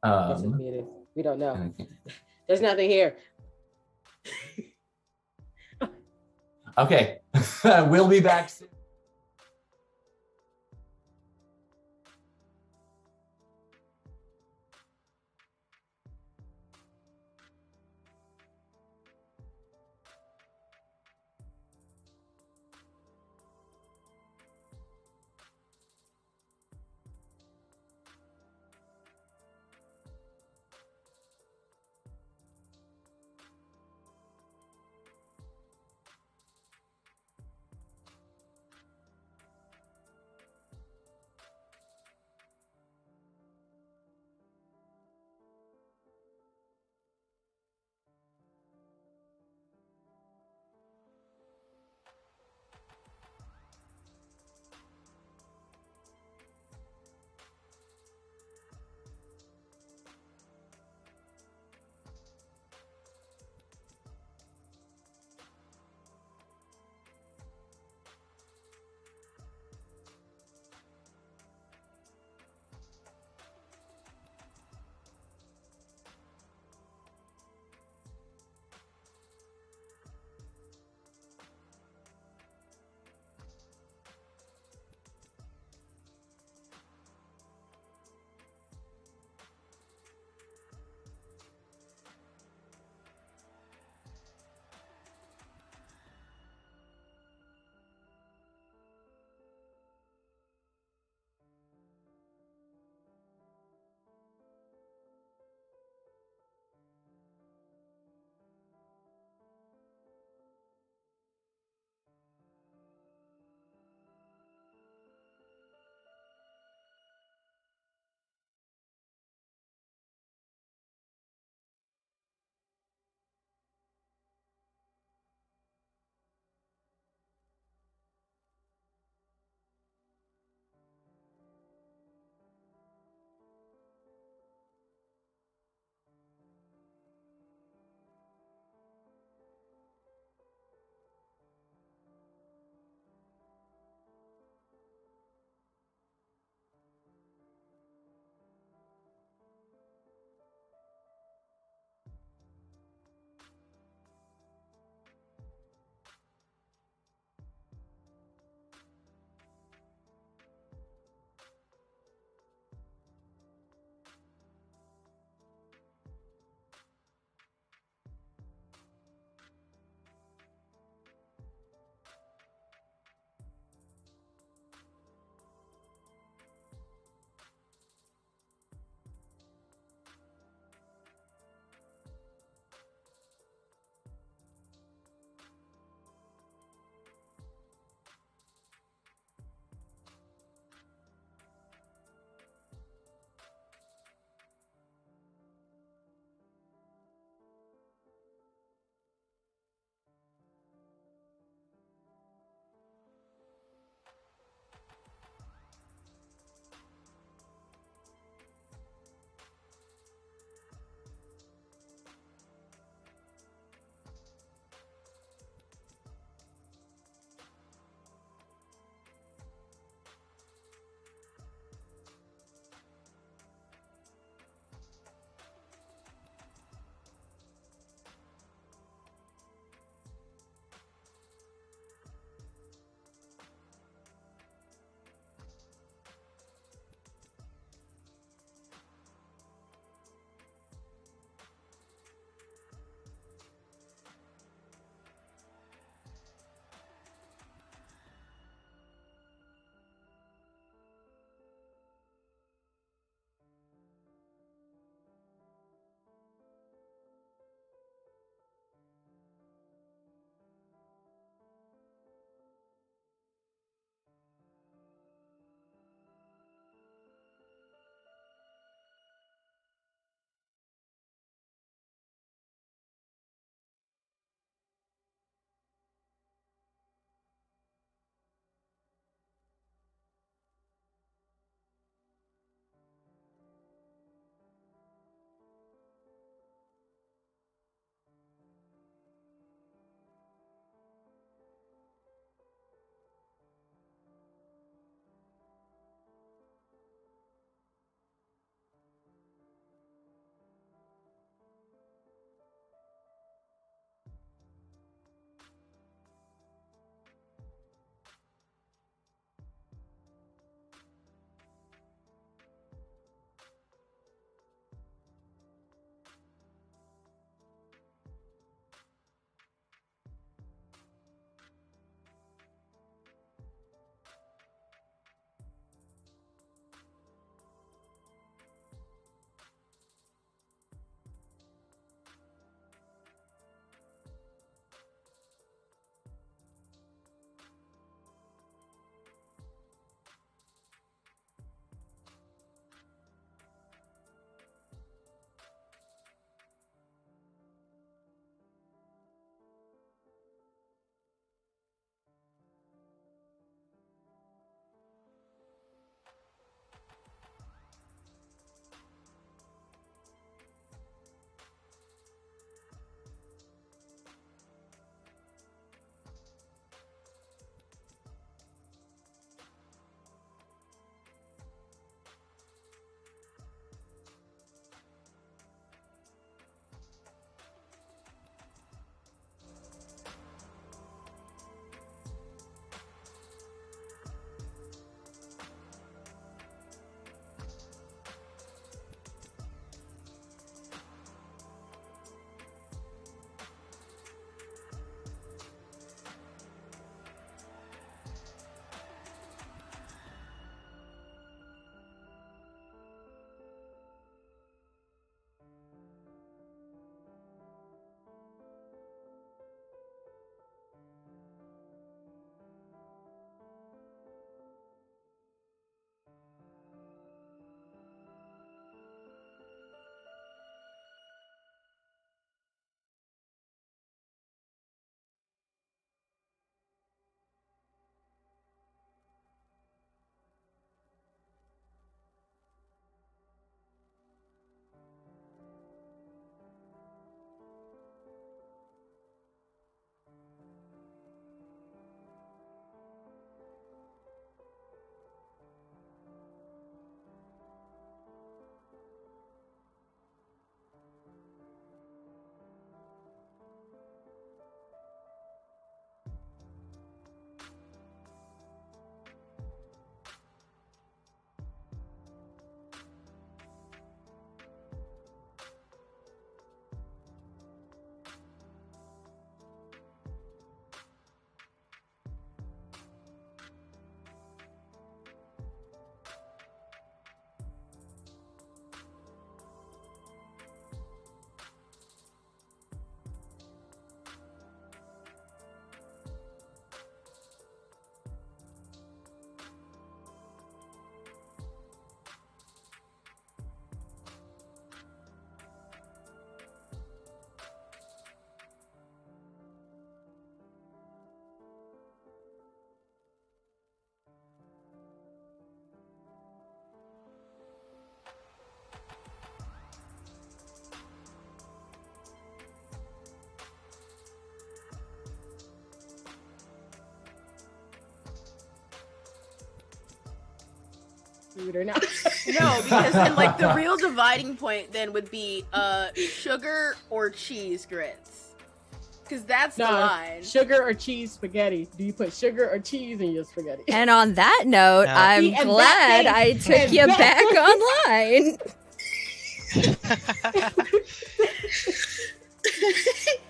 Yes, it's muted. We don't know. and I think- There's nothing here. Okay, we'll be back soon. food or not. No, because then like the real dividing point then would be sugar or cheese grits. Because that's the line. Sugar or cheese spaghetti. Do you put sugar or cheese in your spaghetti? And on that note, No. I'm See, and glad that I thing- took and you that back online.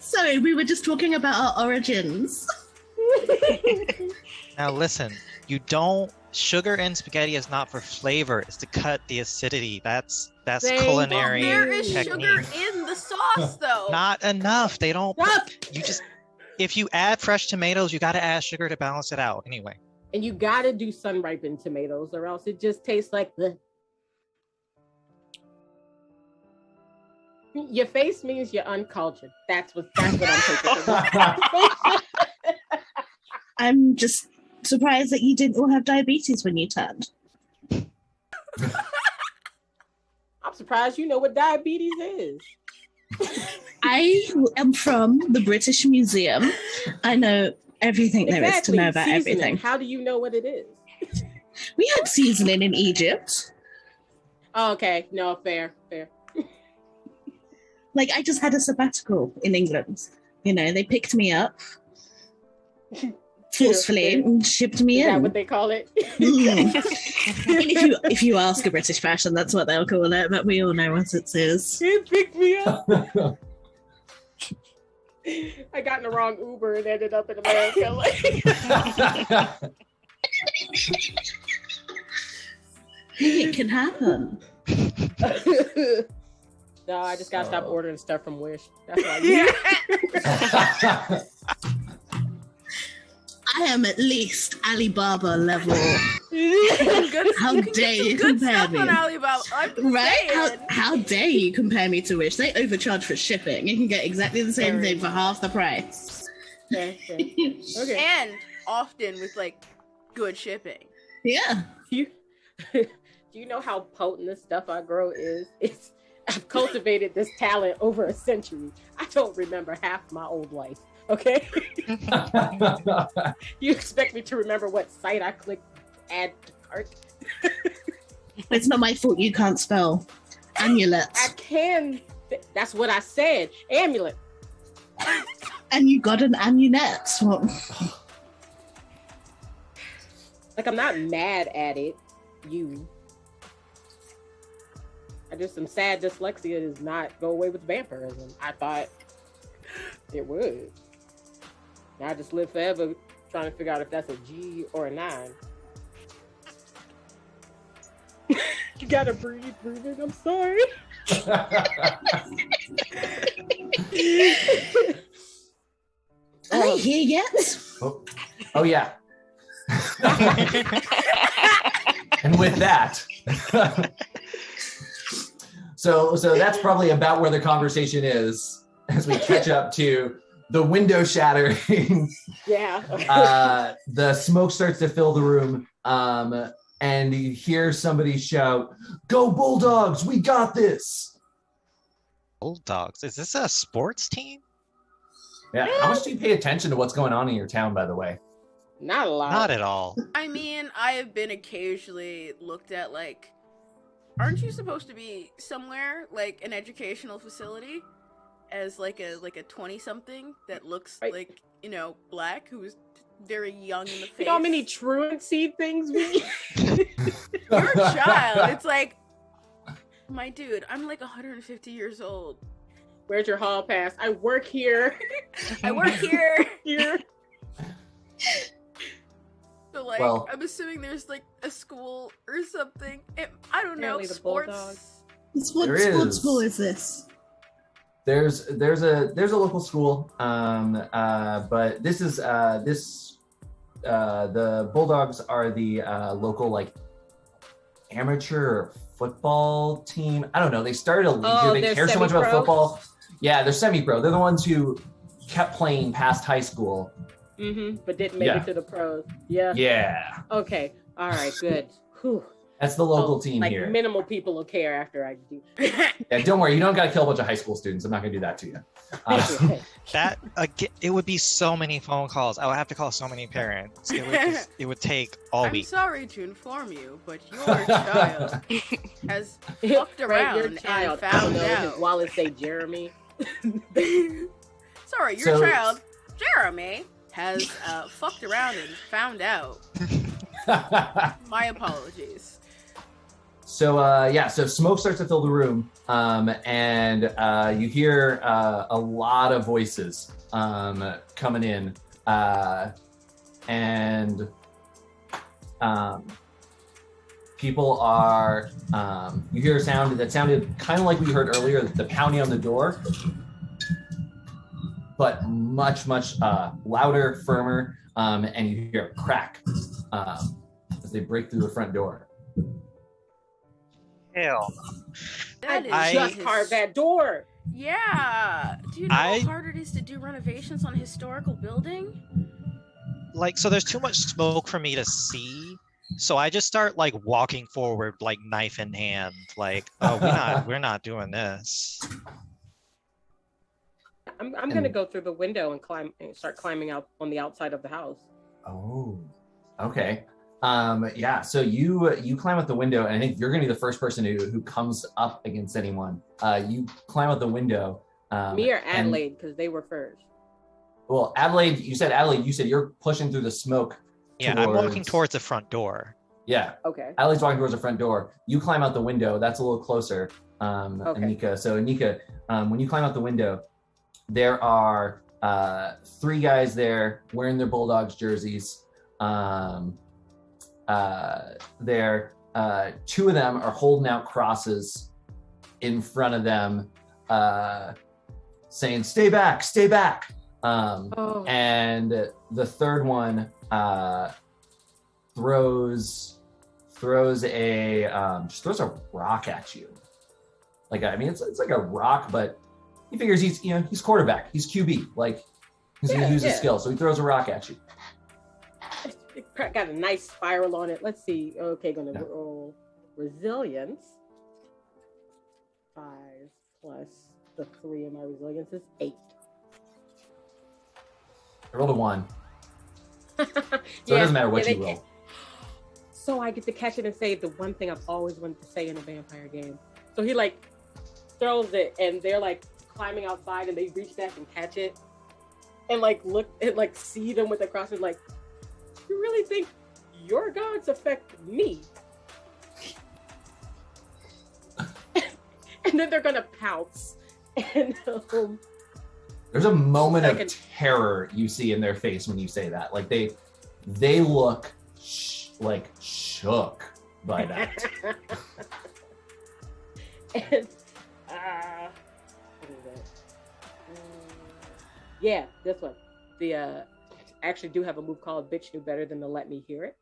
Sorry, we were just talking about our origins. Now listen, sugar in spaghetti is not for flavor, it's to cut the acidity. That's Thank culinary There is technique. sugar in the sauce, though. Not enough. They don't. Stop! If you add fresh tomatoes, you got to add sugar to balance it out. Anyway. And you gotta do sun-ripened tomatoes, or else it just tastes like the. Your face means you're uncultured. That's what I'm taking. I'm just surprised that you didn't all have diabetes when you turned. I'm surprised you know what diabetes is. I am from the British Museum. I know everything there is to know about Seasoning. everything. How do you know what it is? We had seasoning in Egypt. Oh, okay. No, fair. Like, I just had a sabbatical in England. You know, they picked me up forcefully and shipped me Is in. that what they call it? Mm. if you ask a British fashion, that's what they'll call it, but we all know what it is. It picked me up. I got in the wrong Uber and ended up in America. It can happen. No, I just gotta stop ordering stuff from Wish. That's why. I am at least Alibaba level. Good, How you can dare get some you good compare stuff me? on Alibaba. I'm Right? saying. How dare you compare me to Wish? They overcharge for shipping. You can get exactly the same thing for half the price. Okay. And often with like good shipping. Yeah. Do you know how potent the stuff I grow is? I've cultivated this talent over a century. I don't remember half my old life. Okay. You expect me to remember what site I clicked add to cart? It's not my fault you can't spell amulet. I can. That's what I said. Amulet. And you got an amulet. What? Like, I'm not mad at it. I just am sad dyslexia does not go away with vampirism. I thought it would. Now I just live forever trying to figure out if that's a G or a 9. You gotta breathe, Ruben. I'm sorry. Are they here yet? Oh yeah. And with that, so that's probably about where the conversation is as we catch up to the window shattering. Yeah. The smoke starts to fill the room, and you hear somebody shout, "Go Bulldogs! We got this!" Bulldogs. Is this a sports team? Yeah. How much do you pay attention to what's going on in your town, by the way? Not a lot. Not at all. I mean, I have been occasionally looked at like, aren't you supposed to be somewhere like an educational facility as like a 20-something that looks Right. like, you know, black, who's very young in the face? You know how many truancy things we You're a child. It's like, my dude, I'm like 150 years old. Where's your hall pass? I work here. I work here. Here. So like, Well- I'm assuming there's like a school or something. I don't know. Apparently the Sports. Bulldogs. What There sports is. school is this? There's a local school, but this is the Bulldogs are the local like amateur football team. I don't know. They started a league. Oh, They they're care so much about semi-pro? football. Yeah, they're semi-pro. They're the ones who kept playing past high school. But didn't make Yeah. it to the pros. Yeah. Yeah. Okay. All right. Good. Whew. That's the local team like here. Minimal people will care after I do. Yeah, don't worry. You don't got to kill a bunch of high school students. I'm not going to do that to you. That it would be so many phone calls. I would have to call so many parents. It would take all I'm week. sorry to inform you, but your child has fucked around Your child, and found out. His wallet say Jeremy. Sorry, your child, Jeremy, has fucked around and found out. My apologies. So smoke starts to fill the room, and you hear a lot of voices coming in, and people are. You hear a sound that sounded kind of like we heard earlier, the pounding on the door, but much louder, firmer, and you hear a crack as they break through the front door. Hell. I just carved that door. Yeah. Do you know how hard it is to do renovations on a historical building? Like, so there's too much smoke for me to see. So I just start like walking forward, like knife in hand, like, oh, we're not doing this. I'm gonna go through the window and start climbing out on the outside of the house. Oh, okay. So you climb out the window, and I think you're gonna be the first person who comes up against anyone. You climb out the window. Me or Adelaide, because they were first. Well, Adelaide, you said you're pushing through the smoke. Yeah, I'm walking towards the front door. Yeah. Okay. Adelaide's walking towards the front door. You climb out the window. That's a little closer. Okay. Anika. So Anika, when you climb out the window, there are 3 guys there wearing their Bulldogs jerseys. There, 2 of them are holding out crosses in front of them, saying, "Stay back, stay back." And the third one throws a rock at you. Like, I mean, it's like a rock, but he figures he's quarterback, he's QB, like he's gonna use his skill, so he throws a rock at you. It got a nice spiral on it. Let's see. Okay, gonna roll resilience. 5 plus the 3 of my resilience is 8. I rolled a 1. So it doesn't matter what you roll. So I get to catch it and say the one thing I've always wanted to say in a vampire game. So he like throws it, and they're like climbing outside, and they reach back and catch it, and like look and like see them with the crosses. Like, you really think your gods affect me? And then they're gonna pounce. And there's a moment of terror you see in their face when you say that. Like they look like shook by that. And what is that? Yeah, this one. The I actually do have a move called "Bitch Knew Better Than to Let Me Hear It."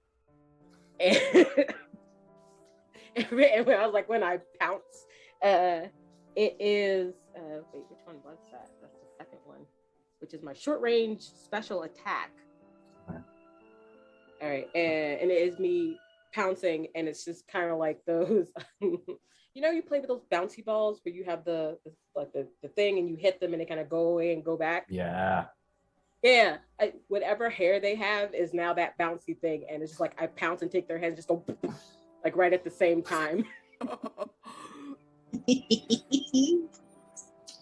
And when I was like, when I pounce, it is wait, which one was that? That's the second one, which is my short range special attack. Okay. All right, and it is me pouncing, and it's just kind of like those. You play with those bouncy balls where you have the thing and you hit them and they kind of go away and go back. Yeah. Yeah. Whatever hair they have is now that bouncy thing, and it's just like I pounce and take their heads, just go like right at the same time.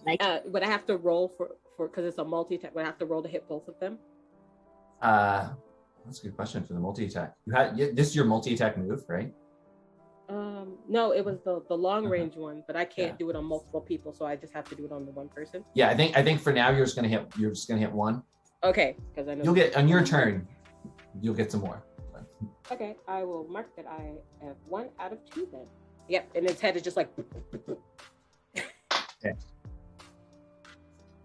Would I have to roll for because it's a multi-attack? Would I have to roll to hit both of them? That's a good question for the multi-attack. This is your multi-attack move, right? No, it was the long range one, but I can't do it on multiple people, so I just have to do it on the one person. Yeah, I think for now you're just gonna hit one. Okay, because I know you'll get on your turn. You'll get some more. Okay, I will mark that I have 1 out of 2 then. Yep, and its head is just like. Okay.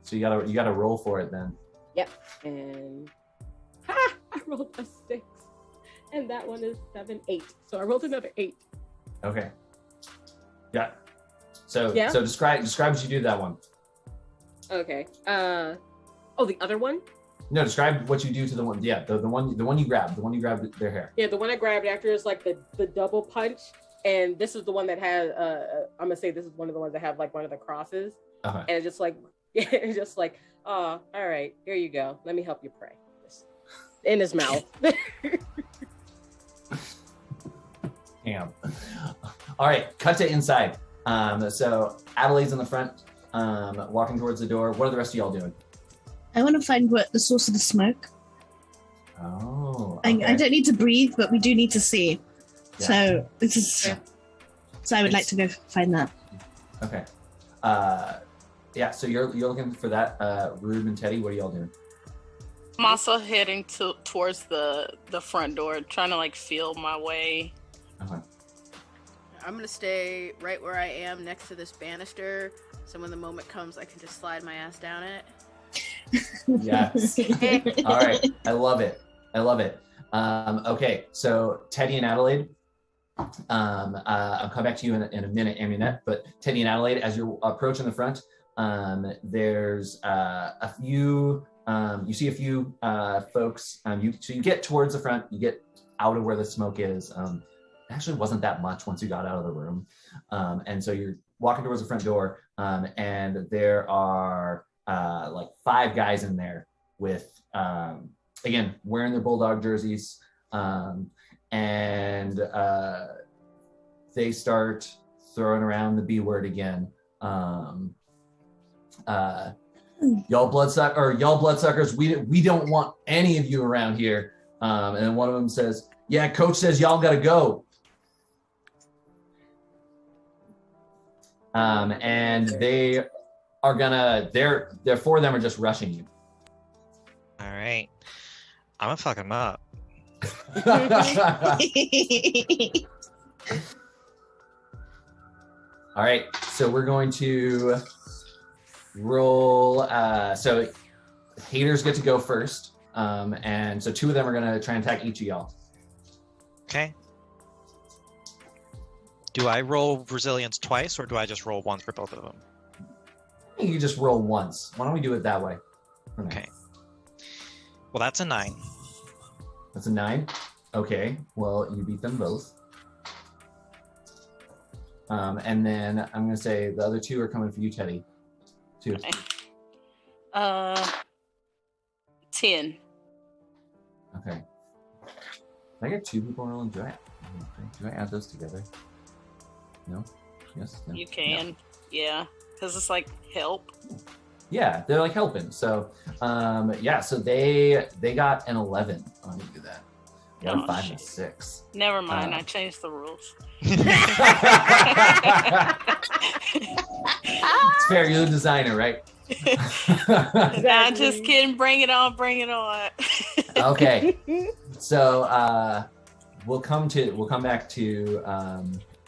So you gotta roll for it then. Yep, and I rolled a 6, and that one is 7, 8. So I rolled another 8. Okay. Yeah. So describe what you do to that one. Okay. The other one? No, describe what you do to the one. Yeah, the one you grabbed. The one you grabbed their hair. Yeah, the one I grabbed after is like the double punch, and this is the one that has. I'm gonna say this is one of the ones that have like one of the crosses, and it's just like, it's just like, oh, all right, here you go. Let me help you pray. In his mouth. Damn. All right, cut to inside. So Adelaide's in the front, walking towards the door. What are the rest of y'all doing? I want to find what the source of the smoke. Oh. Okay. I don't need to breathe, but we do need to see. Yeah. So this is. Yeah. So I would like to go find that. Okay. Yeah. So you're looking for that. Rube and Teddy, what are y'all doing? I'm also heading towards the front door, trying to like feel my way. Okay. I'm gonna stay right where I am next to this banister, so when the moment comes, I can just slide my ass down it. Yes. All right. I love it. Okay. So Teddy and Adelaide. I'll come back to you in a minute, Amunet. But Teddy and Adelaide, as you're approaching the front, there's a few. You see a few folks. So you get towards the front. You get out of where the smoke is. It actually wasn't that much once you got out of the room, and so you're walking towards the front door, and there are like 5 guys in there with again wearing their Bulldog jerseys, and they start throwing around the B word again. Y'all bloodsuckers, we don't want any of you around here. And then one of them says, "Yeah, coach says y'all gotta go." And they are they're 4 of them are just rushing you. All right, I'm gonna fuck him up. All right, so we're going to roll. So haters get to go first, and so 2 of them are gonna try and attack each of y'all. Okay. Do I roll resilience twice, or do I just roll once for both of them? You just roll once. Why don't we do it that way? Okay. Well, that's a 9. That's a 9. Okay. Well, you beat them both. And then I'm gonna say the other 2 are coming for you, Teddy. 2. Okay. 10. Okay. I get 2 people rolling. Do I add those together? No? Yes? No? You can. Yeah. Because it's like help. Yeah, they're like helping. So, so they got an 11. Let me do that. Got a 5 and a 6. Never mind. I changed the rules. It's fair. You're the designer, right? Nah, just kidding. Bring it on. Okay. So we'll come back to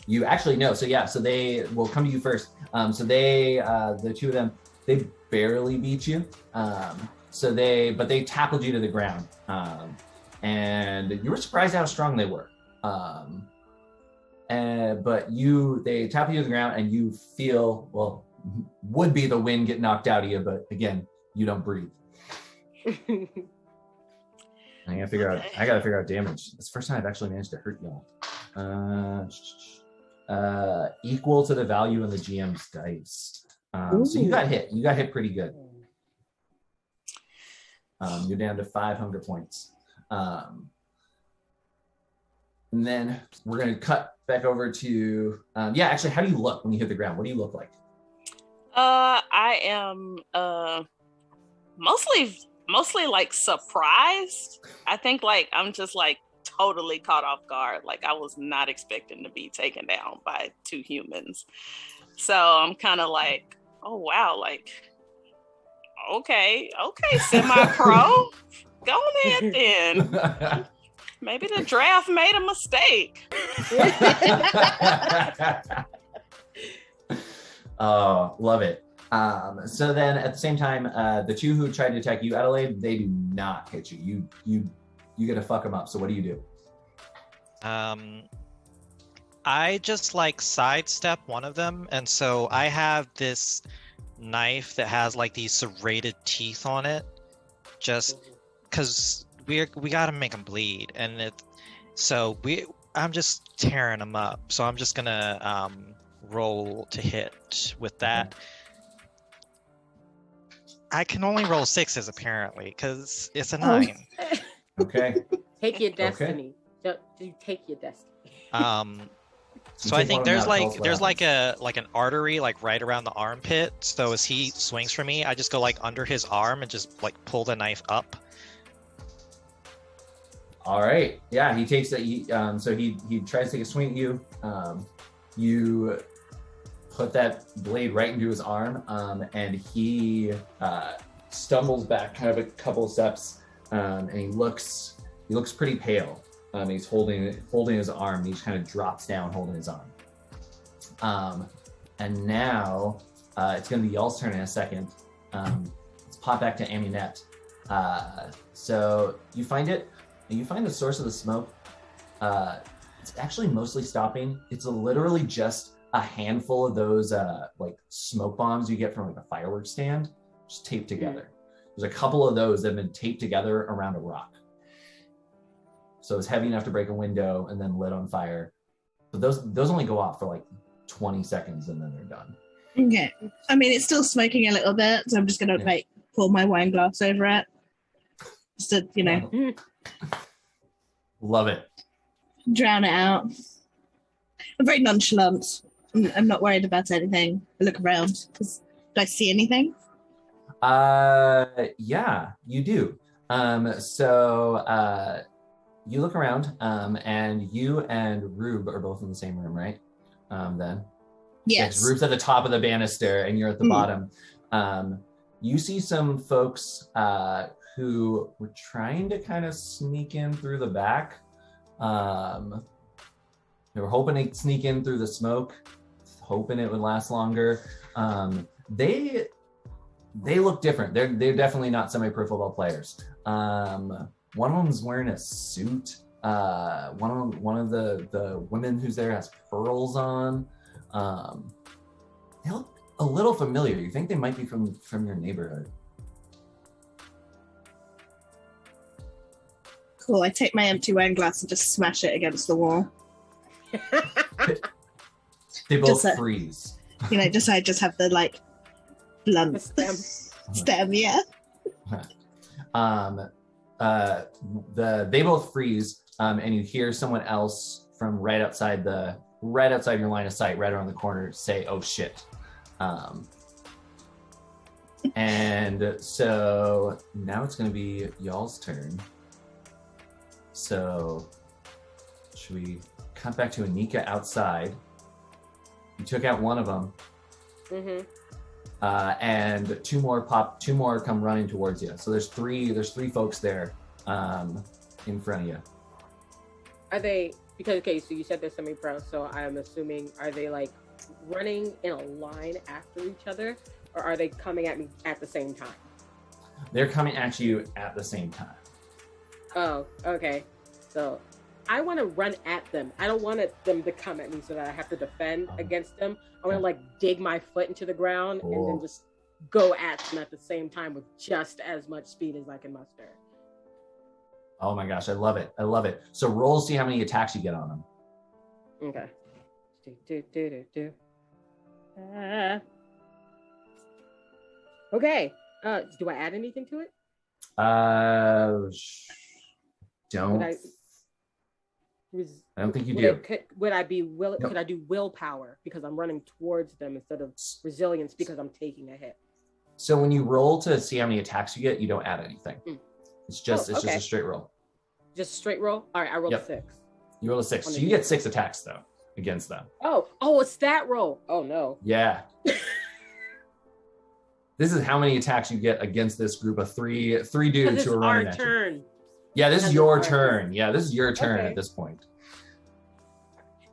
you. Actually, no. So yeah. So they will come to you first. So they the 2 of them, they barely beat you. But they tackled you to the ground. And you were surprised how strong they were. But they tackled you to the ground, and you feel, well, would be the wind get knocked out of you, but again, you don't breathe. I gotta figure out damage. It's the first time I've actually managed to hurt y'all. Equal to the value in the GM's dice. So you got hit. You got hit pretty good. You're down to 5 hunger points. And then we're gonna cut back over to actually, how do you look when you hit the ground? What do you look like? I am mostly like surprised. I think like I'm just like totally caught off guard. Like I was not expecting to be taken down by 2 humans. So I'm kind of like, oh wow, like okay, semi-pro. Go ahead then. Maybe the draft made a mistake. Oh, love it. So then at the same time, the 2 who tried to attack you, Adelaide, they do not hit you. You get to fuck them up. So what do you do? I just like sidestep one of them, and so I have this knife that has like these serrated teeth on it. Just because we got to make them bleed, and I'm just tearing them up. So I'm just gonna roll to hit with that. I can only roll 6s apparently because it's a 9. Okay. Take your destiny. You take your destiny. So I think there's like an artery like right around the armpit. So as he swings for me, I just go like under his arm and just like pull the knife up. All right. Yeah, he takes it. So he tries to take a swing at you. You put that blade right into his arm, and he stumbles back kind of a couple of steps, and he looks pretty pale. He's holding his arm. And he just kind of drops down, holding his arm. And now it's going to be y'all's turn in a second. Let's pop back to Amunet. So you find it. You find the source of the smoke. It's actually mostly stopping. It's literally just a handful of those like smoke bombs you get from like a fireworks stand, just taped together. There's a couple of those that have been taped together around a rock. So it's heavy enough to break a window and then lit on fire. But those only go off for like 20 seconds and then they're done. Okay. I mean, it's still smoking a little bit, so I'm just gonna like pour my wine glass over it. Just to, you know. Love it. Drown it out. I'm very nonchalant. I'm not worried about anything. I look around. Do I see anything? Yeah, you do. So you look around, and you and Rube are both in the same room, right? Then. Yes. Rube's at the top of the banister, and you're at the bottom. You see some folks who were trying to kind of sneak in through the back. They were hoping to sneak in through the smoke, hoping it would last longer. They look different. They're definitely not semi-pro football players. One of them's wearing a suit. One of the women who's there has pearls on. They look a little familiar. You think they might be from your neighborhood. Cool. I take my empty wine glass and just smash it against the wall. They both freeze. You know, I just have the like blunt stem, yeah. They both freeze, and you hear someone else from right outside your line of sight, right around the corner, say, "Oh shit!" And so now it's going to be y'all's turn. So should we cut back to Anika outside? You took out one of them. And two more come running towards you. So there's three folks there in front of you. Are they, because okay, so you said they're semi-pro, so I'm assuming, are they like running in a line after each other, or are they coming at me at the same time? They're coming at you at the same time. Oh, okay. So I want to run at them. I don't want them to come at me so that I have to defend against them. I want to like dig my foot into the ground and then just go at them at the same time with just as much speed as I can muster. Oh my gosh, I love it. I love it. So roll, see how many attacks you get on them. Okay. Okay. Do I add anything to it? Don't. I don't think you do. Would I be willing? Could I do willpower because I'm running towards them instead of resilience because I'm taking a hit? So when you roll to see how many attacks you get, you don't add anything. It's just just a straight roll. Just a straight roll. All right, I rolled a 6. You roll a 6, so you get 6 attacks though against them. Oh, a stat roll. Oh no. Yeah. This is how many attacks you get against this group of three dudes who are running at you. Turn. Yeah, this is your turn. Yeah, this is your turn at this point.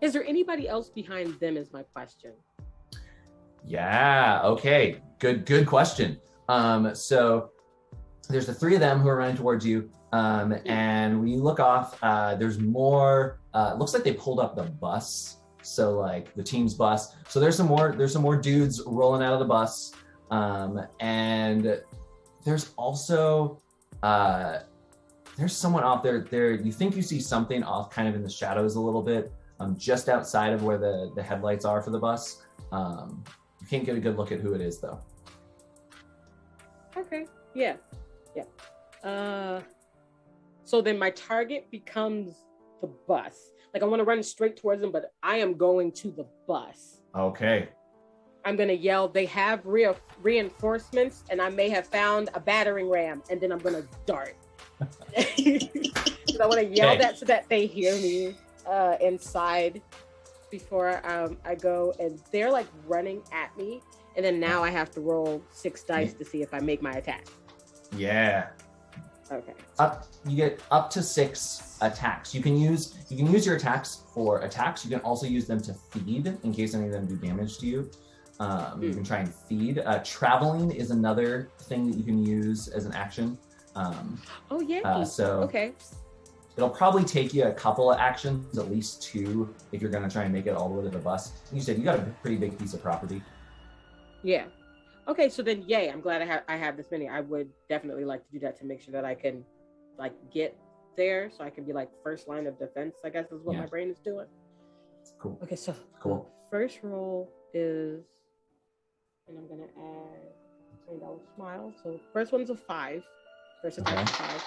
Is there anybody else behind them is my question. Yeah, okay. Good question. So there's the 3 of them who are running towards you. And when you look off, there's more, looks like they pulled up the bus. So like the team's bus. So there's some more dudes rolling out of the bus. And there's also, there's someone out there. You think you see something off kind of in the shadows a little bit, just outside of where the headlights are for the bus. You can't get a good look at who it is though. Okay. Yeah. So then my target becomes the bus. Like I want to run straight towards them, but I am going to the bus. Okay. I'm gonna yell, they have reinforcements, and I may have found a battering ram, and then I'm gonna dart. I want to yell that so that they hear me inside before I go, and they're like running at me, and then now I have to roll 6 dice to see if I make my attack. Yeah. Okay. You get up to 6 attacks. You can use your attacks for attacks. You can also use them to feed in case any of them do damage to you. You can try and feed. Traveling is another thing that you can use as an action. Oh yeah. So okay. It'll probably take you a couple of actions, at least 2, if you're going to try and make it all the way to the bus. You said you got a pretty big piece of property. Yeah. Okay, so then, yay! I'm glad I have this many. I would definitely like to do that to make sure that I can, like, get there, so I can be like first line of defense. I guess is what my brain is doing. Cool. Okay, so cool. First roll is, and I'm gonna add $20 smile. So first one's a 5. First attack is 5.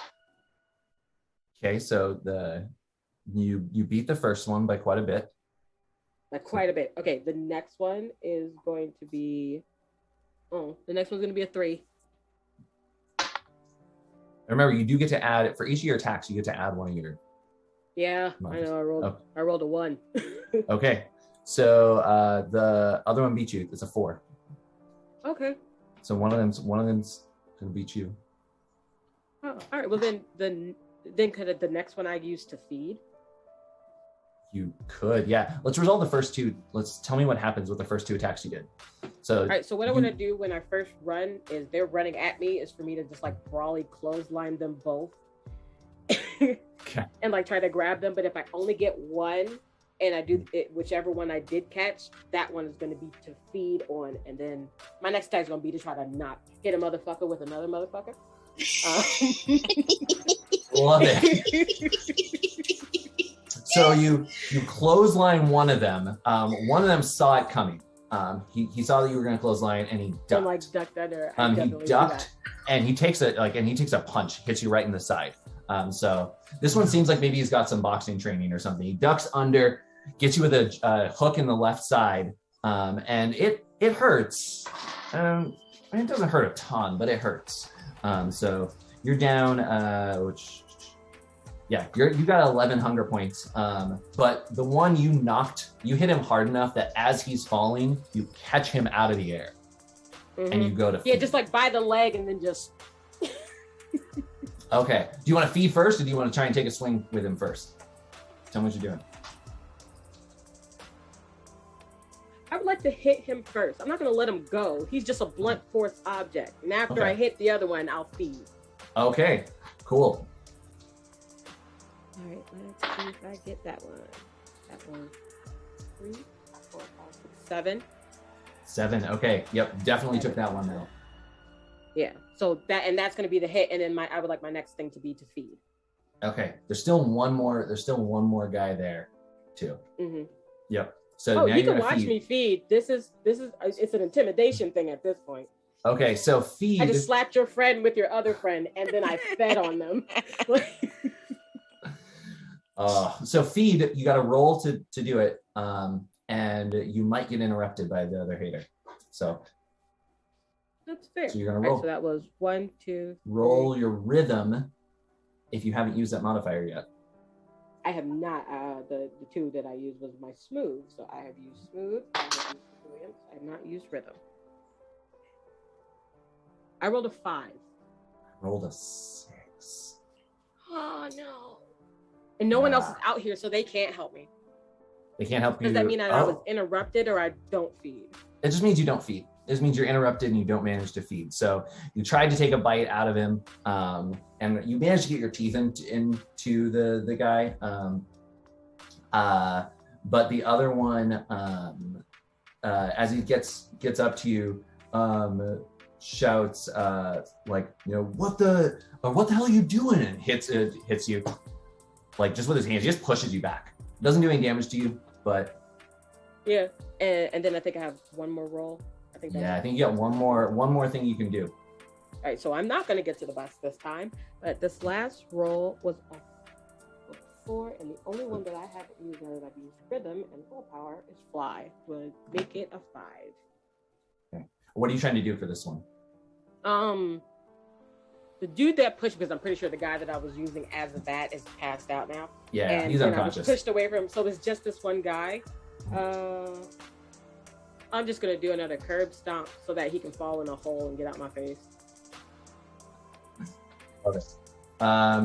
Okay, so you beat the first one by quite a bit. Like quite a bit. Okay, the next one is going to be. Oh, the next one's going to be a 3. Remember, you do get to add, for each of your attacks, you get to add one of your. Yeah, I know. I rolled a 1. Okay, so the other one beat you. It's a 4. Okay. So one of them's going to beat you. Oh, all right. Well, then could the next one I use to feed? You could, yeah. Let's resolve the first 2. Tell me what happens with the first 2 attacks you did. So, all right. So what I want to do when I first run is they're running at me is for me to just like brawly clothesline them both, okay. And like try to grab them. But if I only get one, and I do it, whichever one I did catch, that one is going to be to feed on, and then my next attack is going to be to try to not hit a motherfucker with another motherfucker. Love it. So you clothesline one of them. One of them saw it coming. He saw that you were going to clothesline, and he ducked. I'm like ducked under. He ducked, and he takes a punch, hits you right in the side. So this one seems like maybe he's got some boxing training or something. He ducks under, gets you with a hook in the left side, and it hurts. It doesn't hurt a ton, but it hurts. So you're down, you got 11 hunger points. But the one you knocked, you hit him hard enough that as he's falling, you catch him out of the air, and you go to feed. just like by the leg, and then just. Okay. Do you want to feed first, or do you want to try and take a swing with him first? Tell me what you're doing. I would like to hit him first. I'm not going to let him go. He's just a blunt force object. And after I hit the other one, I'll feed. Okay, cool. All right, let's see if I get that one. That one. 3, 4, 5, 6, 7. 7. Okay. Yep. Definitely took that one though. Yeah. So that's going to be the hit, and then I would like my next thing to be to feed. Okay. There's still one more guy there, too. Mm-hmm. Yep. So now you you're can gonna watch me feed. This is it's an intimidation thing at this point. Okay. So feed. I just slapped your friend with your other friend, and then I fed on them. So feed. You got to roll to do it, and you might get interrupted by the other hater. So. That's fair. So you're gonna roll. Right, so that was 1, 2. 3. Roll your rhythm if you haven't used that modifier yet. I have not. The 2 that I used was my smooth. So I have used smooth. I have used brilliance. I have not used rhythm. I rolled a 5. I rolled a 6. Oh no! And no one else is out here, so they can't help me. They can't help you. Does that mean that I was interrupted, or I don't feed? It just means you don't feed. This means you're interrupted and you don't manage to feed. So you tried to take a bite out of him, and you managed to get your teeth into the guy. But the other one, as he gets up to you, shouts like, what the hell are you doing? And hits you like just with his hands. He just pushes you back. Doesn't do any damage to you, but yeah. And then I think I have one more roll. I think you got one more thing you can do. All right, so I'm not gonna get to the bus this time, but this last roll was a 4, and the only one that I haven't used now that I've used rhythm and willpower is fly. Would make it a 5. Okay. What are you trying to do for this one? The dude that pushed, because I'm pretty sure the guy that I was using as a bat is passed out now. Yeah, and he's unconscious. I was pushed away from him, so it's just this one guy. I'm just gonna do another curb stomp so that he can fall in a hole and get out my face. Okay.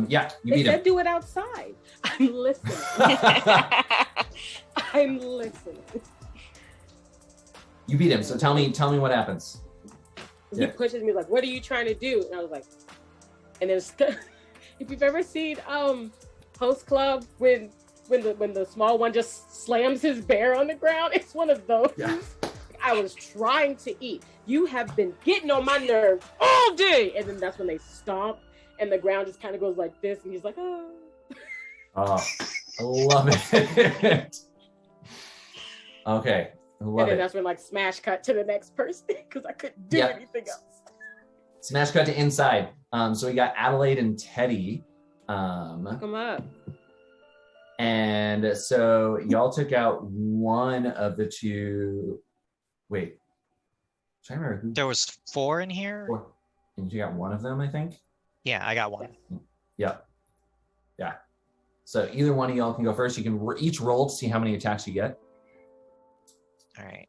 Yeah, you beat him. They said do it outside. I'm listening. I'm listening. You beat him. So tell me what happens. He pushes me like, "What are you trying to do?" And I was like, and then if you've ever seen Host Club when the small one just slams his bear on the ground, it's one of those. Yeah. I was trying to eat. You have been getting on my nerves all day, and then that's when they stomp, and the ground just kind of goes like this, and he's like, "Oh." Oh, I love it. Okay, I love and then it. that's when like smash cut to the next person because I couldn't do anything else. Smash cut to inside. So we got Adelaide and Teddy. Come up. And so y'all took out one of the two. Wait, I'm trying to remember who. There was 4 in here. 4. And you got one of them, I think. Yeah, I got one. Yeah. So either one of y'all can go first. You can each roll to see how many attacks you get. All right.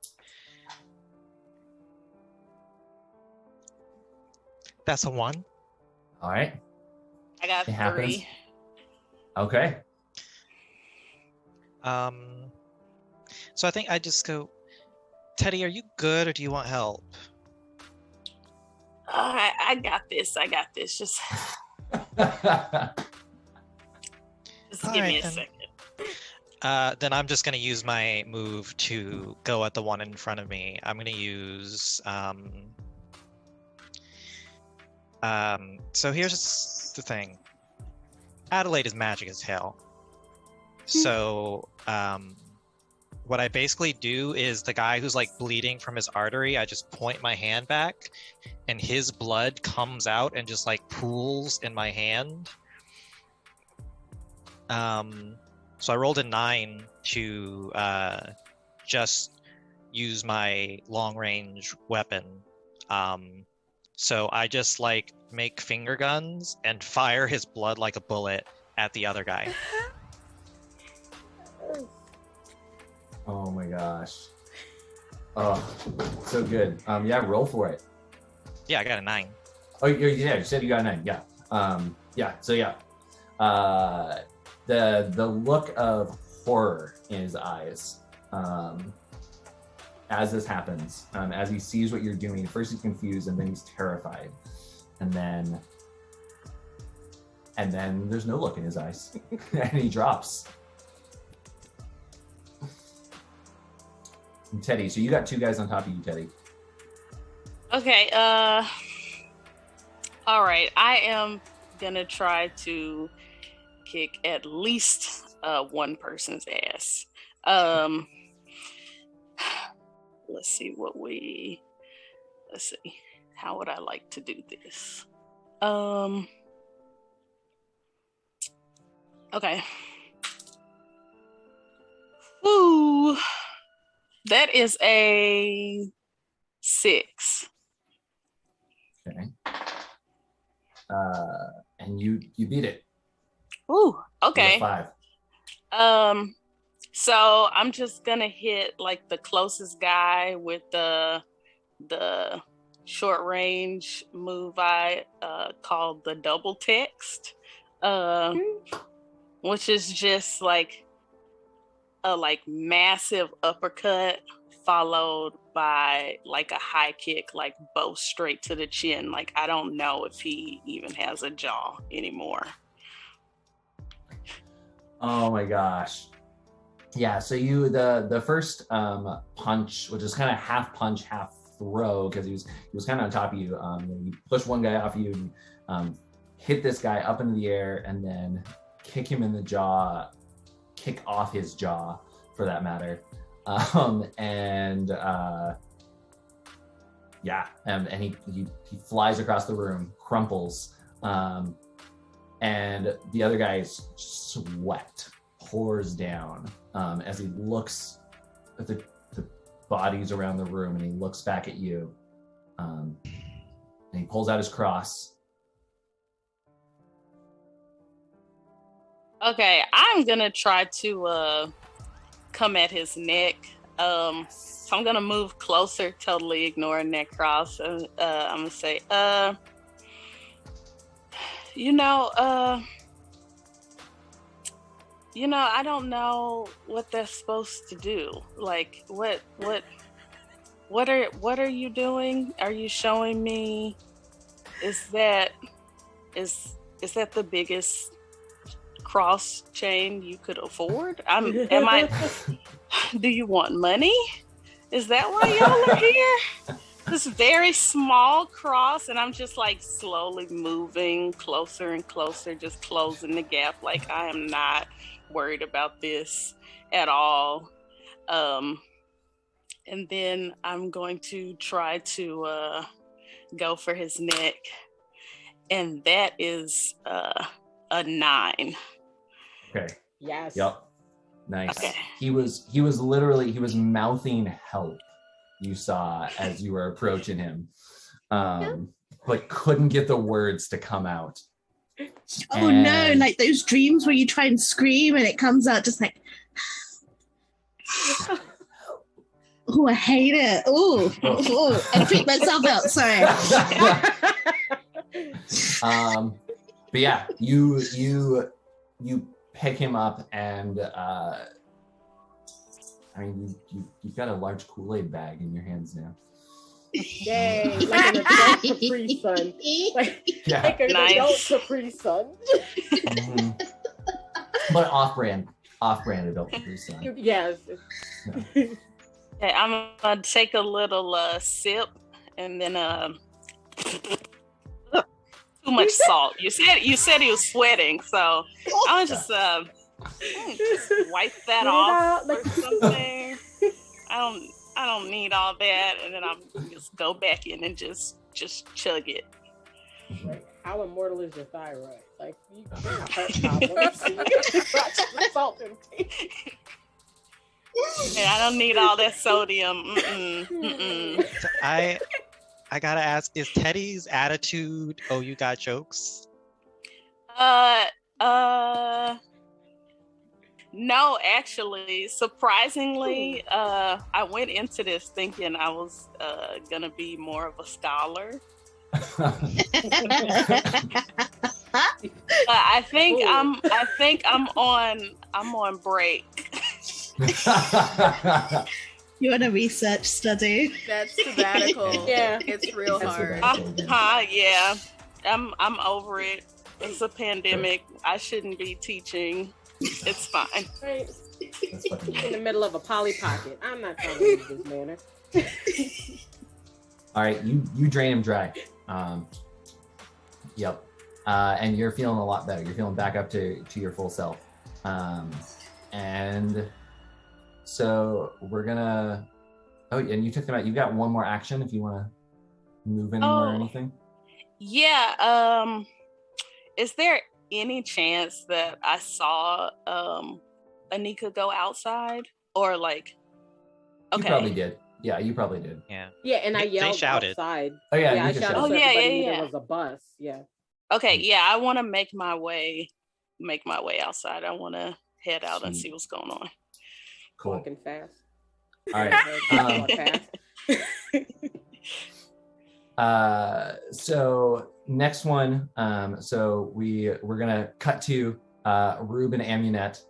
That's a 1. All right. I got 3. Happens. Okay. So I think I just go, Teddy, are you good or do you want help? I got this. Just give me a second. Then I'm just going to use my move to go at the one in front of me. I'm going to use... so here's the thing. Adelaide is magic as hell. So what I basically do is the guy who's like bleeding from his artery, I just point my hand back and his blood comes out and just like pools in my hand. So I rolled a 9 to just use my long range weapon. So I just like make finger guns and fire his blood like a bullet at the other guy. Oh my gosh. Oh, so good. Yeah, roll for it. Yeah, I got a 9. Oh, yeah, you said you got a 9. Yeah. So yeah. The look of horror in his eyes as this happens, as he sees what you're doing. First he's confused, and then he's terrified, and then there's no look in his eyes, and he drops. And Teddy, so you got 2 guys on top of you, Teddy. Okay. All right. I am gonna try to kick at least one person's ass. Let's see. How would I like to do this? Okay. Ooh, that is a 6. Okay. And you beat it. Ooh, okay. 5. So I'm just gonna hit like the closest guy with the short range move I called the double text, which is just like a massive uppercut followed by like a high kick, like both straight to the chin. Like I don't know if he even has a jaw anymore. Oh my gosh. Yeah, so you the first punch, which is kind of half punch, half throw because he was kind of on top of you. You push one guy off you, and, hit this guy up into the air, and then kick him in the jaw, kick off his jaw, for that matter, and he flies across the room, crumples, and the other guy's sweat pours down as he looks at the bodies around the room, and he looks back at you, and he pulls out his cross. Okay, I'm gonna try to come at his neck. So I'm gonna move closer, totally ignoring that cross. I'm gonna say, I don't know what that's supposed to do. Like, what are you doing? Are you showing me? Is that the biggest cross chain you could afford? Do you want money? Is that why y'all are here? This very small cross, and I'm just like slowly moving closer and closer, just closing the gap. Like, I am not worried about this at all. And then I'm going to try to go for his neck, and that is a 9. Okay. Yes. Yep. Nice. Okay. He was mouthing help, you saw, as you were approaching him, but couldn't get the words to come out. Oh no, like those dreams where you try and scream and it comes out just like, oh, I hate it. Oh, I freaked myself out. Sorry. But yeah, you pick him up, and you've got a large Kool-Aid bag in your hands now. Yay, like an adult Capri Sun. Like an adult Capri Sun. Mm-hmm. But off-brand adult Capri Sun. Yes. Yeah. Okay, I'm gonna take a little sip, and then too much salt. You said he was sweating, so I'll just wipe that off or something. I don't need all that, and then I'm just go back in and just chug it. Like, how immortal is your thyroid? Like, you have heart problems. You can watch the salt intake. And I don't need all that sodium. So I gotta ask, is Teddy's attitude, oh, you got jokes? No, actually, surprisingly, I went into this thinking I was gonna be more of a scholar. I think I'm on break. You want a research study? That's sabbatical. Yeah. It's real hard. Yeah. I'm over it. It's a pandemic. I shouldn't be teaching. It's fine. Right. In the middle of a Polly Pocket. I'm not trying to use this manner. All right, you drain him dry. Yep. And you're feeling a lot better. You're feeling back up to your full self. And so we're gonna. Oh, and you took them out. You've got one more action if you want to move anywhere or anything. Yeah. Is there any chance that I saw Anika go outside, or like? Okay. You probably did. Yeah, you probably did. Yeah. Yeah, and I yelled They shouted. outside. Oh yeah, I you could shouted shout. so yeah, everybody knew yeah. there was a bus. Yeah. Okay. Yeah, I want to make my way outside. I want to head out and see what's going on. Cool. Walking fast. All right. So next one. So we're gonna cut to Rube and Amunet.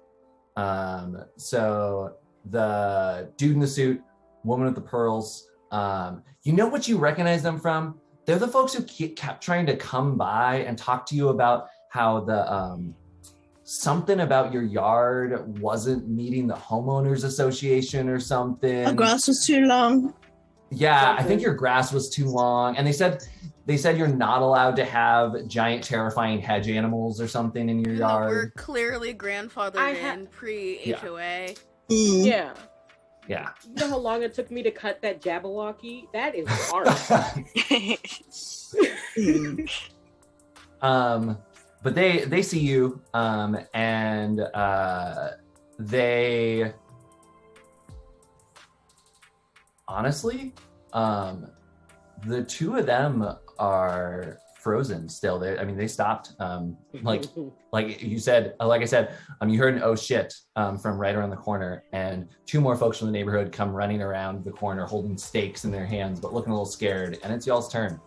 So the dude in the suit, woman with the pearls. You know what you recognize them from? They're the folks who kept trying to come by and talk to you about how the something about your yard wasn't meeting the homeowners association or something. Our grass was too long. Yeah, I think your grass was too long, and they said you're not allowed to have giant, terrifying hedge animals or something in your yard. We're clearly grandfathered in pre-HOA. Yeah. Yeah. You know how long it took me to cut that Jabberwocky? That is hard. But they see you, and they honestly, the two of them are frozen still. They stopped. Like you said, like I said, you heard an oh shit from right around the corner, and two more folks from the neighborhood come running around the corner holding stakes in their hands, but looking a little scared. And it's y'all's turn.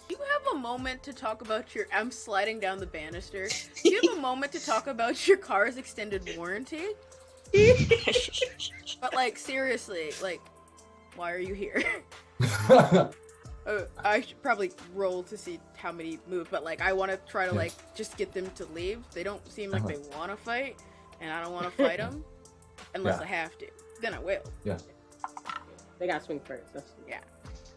You have a moment to talk about I'm sliding down the banister. You have a moment to talk about your car's extended warranty. But like seriously, like, why are you here? I should probably roll to see how many move, but like I want to try to like just get them to leave. They don't seem like they want to fight, and I don't want to fight them unless I have to. Then I will. Yeah. They got swing first. Yeah.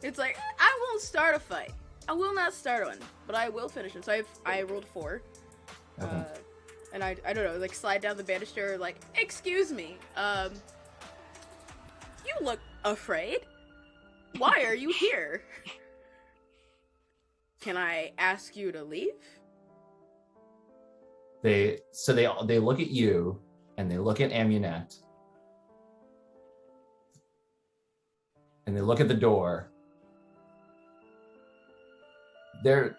It's like I won't start a fight. I will not start one, but I will finish them. So I rolled 4. And I don't know, like slide down the banister, like, excuse me, you look afraid. Why are you here? Can I ask you to leave? They look at you and they look at Amunet and they look at the door. They're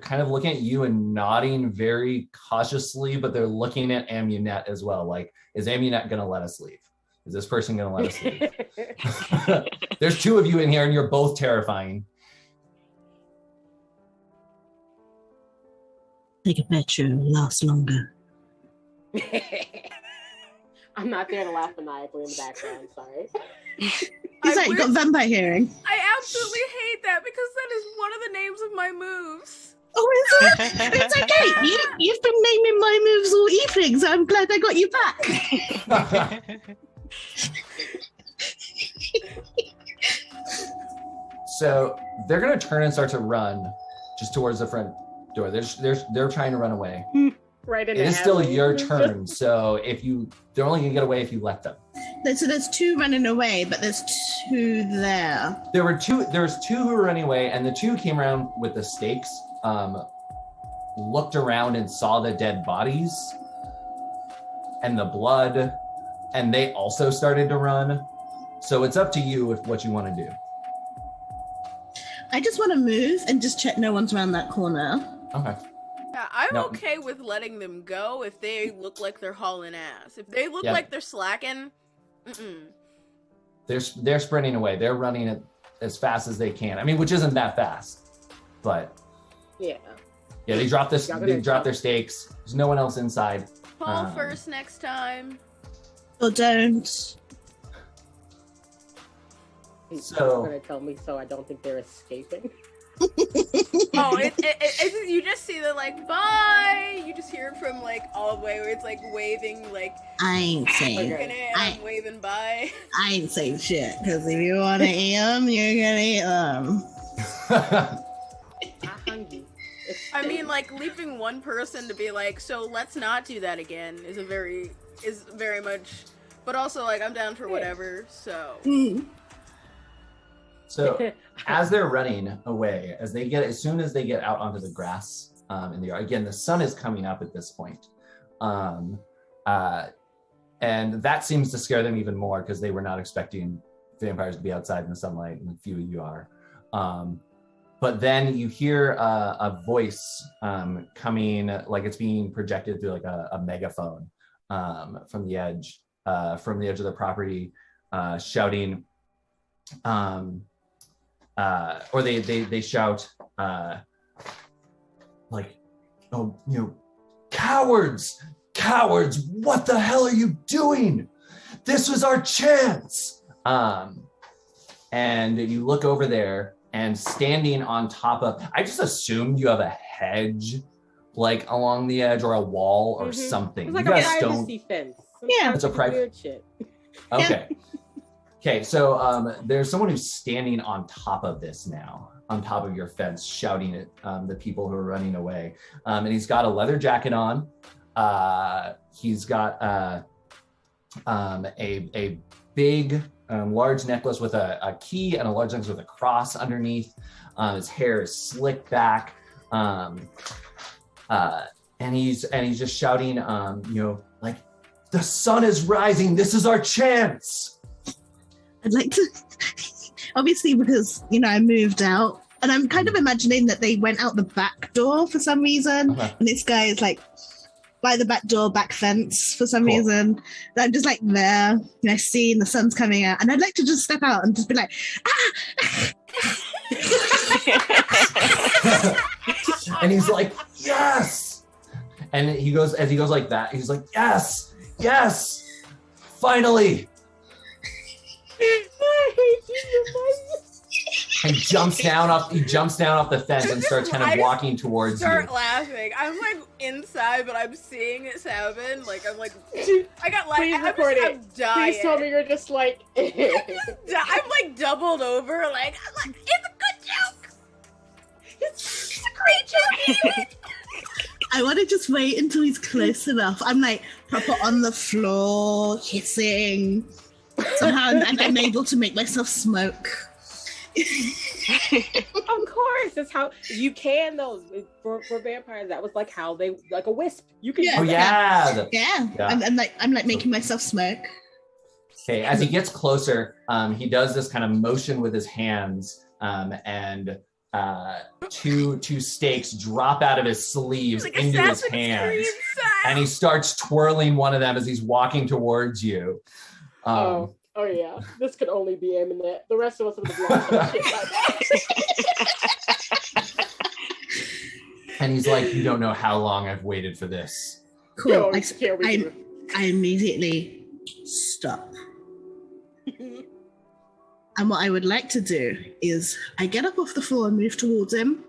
kind of looking at you and nodding very cautiously, but they're looking at Amunet as well. Like, is Amunet gonna let us leave? Is this person gonna let us leave? There's two of you in here and you're both terrifying. Take a bet you'll last longer. I'm not there to laugh maniacally in the background, sorry. Is that you got vampire hearing? I absolutely hate that because that is one of the names of my moves. Oh, is it? It's okay. You've been naming my moves all evening, so I'm glad I got you back. So they're gonna turn and start to run just towards the front door. They're trying to run away. Right in it is still your turn, so they're only gonna get away if you let them. So there's 2 running away, but there's 2 there. There was 2 who were running away, and the 2 came around with the stakes, looked around and saw the dead bodies and the blood, and they also started to run. So it's up to you with what you want to do. I just want to move and just check no one's around that corner. Okay. Yeah, I'm okay with letting them go if they look like they're hauling ass. If they look like they're slacking, They're sprinting away. They're running it as fast as they can. I mean, which isn't that fast, but yeah, they dropped this. They dropped their stakes. There's no one else inside. Paul first next time. Or don't. So gonna tell me so I don't think they're escaping. You just see the like bye. You just hear it from like all the way where it's like waving like I ain't saying I'm waving bye. I ain't saying shit because if you want to eat them, you're gonna eat them. I'm hungry. I mean, like leaving one person to be like, so let's not do that again is very much. But also like I'm down for whatever. So. So as they're running away, as soon as they get out onto the grass in the yard, again, the sun is coming up at this point. And that seems to scare them even more because they were not expecting vampires to be outside in the sunlight, and a few of you are. But then you hear a voice coming, like it's being projected through like a megaphone from the edge of the property, shouting, or they shout like, oh, cowards, what the hell are you doing? This was our chance. And you look over there, and standing on top of, I just assumed you have a hedge like along the edge or a wall or something. It's like you a guys privacy fence. It's a private shit. Okay. Okay, so there's someone who's standing on top of this now, on top of your fence, shouting at the people who are running away. And he's got a leather jacket on. He's got a big, large necklace with a key and a large necklace with a cross underneath. His hair is slicked back. And he's just shouting, like, the sun is rising. This is our chance. I'd like to, obviously, because, I moved out, and I'm kind of imagining that they went out the back door for some reason, and this guy is like by the back door, back fence for some reason. And I'm just like there, seeing the sun's coming out, and I'd like to just step out and just be like, ah! And he's like, yes! And he goes like that, he's like, yes, yes, finally. And jumps down off the fence and starts kind of walking towards you. Start laughing. I'm like inside, but I'm seeing it happen. Like I'm like, I got like, I'm dying. Please tell me you're just like, I'm like doubled over. Like I'm like, it's a good joke. It's a great joke. I want to just wait until he's close enough. I'm like proper on the floor, hissing. Somehow I'm able to make myself smoke. Of course, that's how you can though. For vampires, that was like how they like a wisp. You can. Yeah. I'm like making myself smoke. Okay, as he gets closer, he does this kind of motion with his hands, and two stakes drop out of his sleeves like into his hands, and he starts twirling one of them as he's walking towards you. Oh yeah, this could only be Eminet. The rest of us would have lost that shit by now. And he's like, you don't know how long I've waited for this. Cool. No, I immediately stop. And what I would like to do is I get up off the floor and move towards him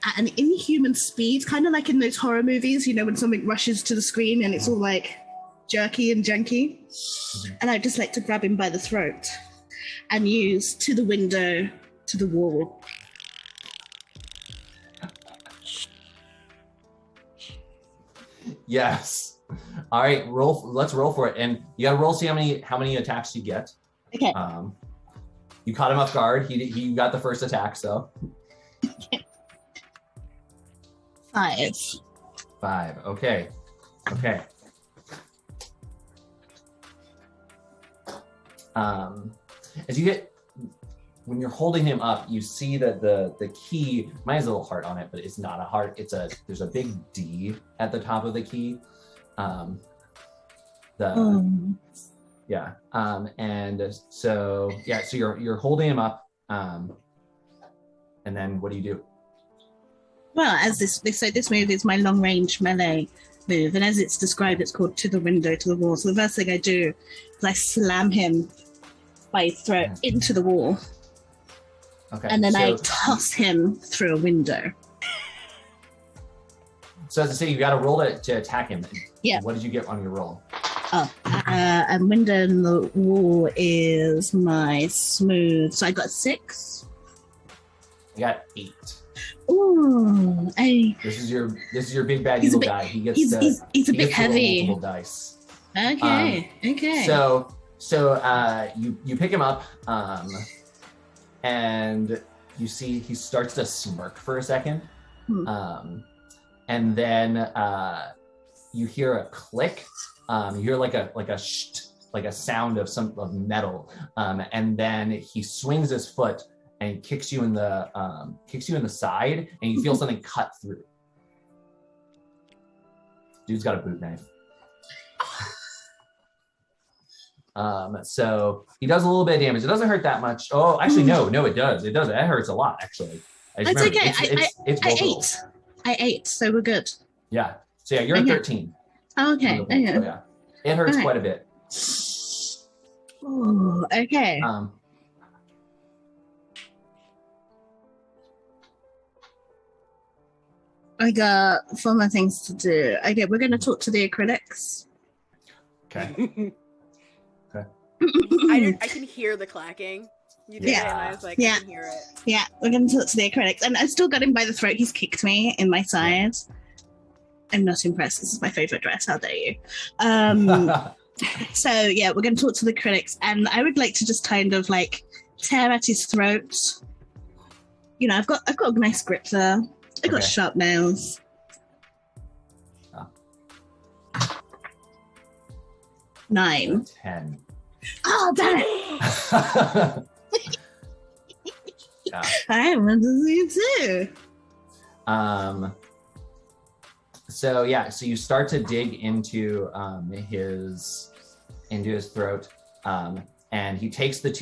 at an inhuman speed, kind of like in those horror movies, when something rushes to the screen and it's all like jerky and junky. And I'd just like to grab him by the throat and use to the window, to the wall. Yes. All right, let's roll for it. And you gotta roll, see how many attacks you get. Okay. You caught him off guard. He got the first attack, so. Okay. 5. 5, okay. When you're holding him up, you see that the key, mine has a little heart on it, but it's not a heart. There's a big D at the top of the key. And so you're holding him up, and then what do you do? Well, as this move is my long range melee move, and as it's described, it's called to the window, to the wall. So the first thing I do is I slam him by his throat into the wall. Okay. And then I toss him through a window. So as I say, you got to roll to attack him. Yeah. What did you get on your roll? And window in the wall is my smooth. So I got 6. I got 8. Ooh, This is your big bad evil guy. He's a bit heavy. Multiple dice. Okay. So you pick him up, and you see he starts to smirk for a second, and then you hear a click. You hear like a sound of metal, and then he swings his foot and he kicks you in the side, and you feel something cut through. Dude's got a boot knife. So he does a little bit of damage. It doesn't hurt that much. Oh, actually, no, it does. It does. It hurts a lot, actually. It's okay. It's I ate, so we're good. Yeah. So yeah, you're at 13. Okay. So, yeah. It hurts quite a bit. Oh, okay. I got 4 more things to do. Okay, we're going to talk to the acrylics. Okay. I can hear the clacking. You did it, and I was like, Yeah. I can hear it. Yeah, we're going to talk to the acrylics. And I still got him by the throat. He's kicked me in my side. I'm not impressed. This is my favorite dress. How dare you? So, yeah, we're going to talk to the acrylics. And I would like to just kind of like tear at his throat. You know, I've got a nice grip there. I've got sharp nails. Oh. 9. 10. Oh, damn it! Yeah. I want to see too. So you start to dig into his throat, and he takes the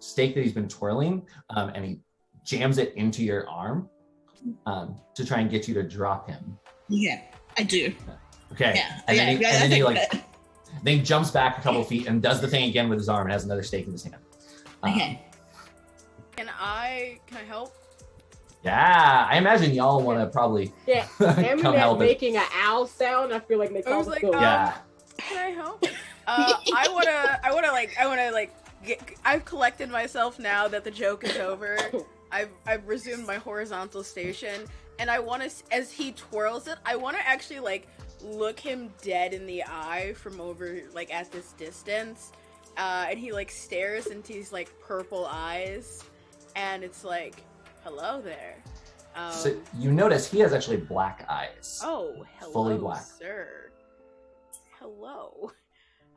stake that he's been twirling, and he jams it into your arm, to try and get you to drop him. Yeah, I do. Okay. Yeah. And then he jumps back a couple feet and does the thing again with his arm and has another stake in his hand. Okay. Can I help? Yeah, I imagine y'all want to probably come help. Making an owl sound. I feel like they call it. Yeah. Can I help? I wanna I've collected myself now that the joke is over. I've resumed my horizontal station, and I want to, as he twirls it, I want to actually like look him dead in the eye from over like at this distance, and he like stares into his like purple eyes, and it's like, hello there. So you notice he has actually black eyes. Oh, hello, fully black, sir. Hello.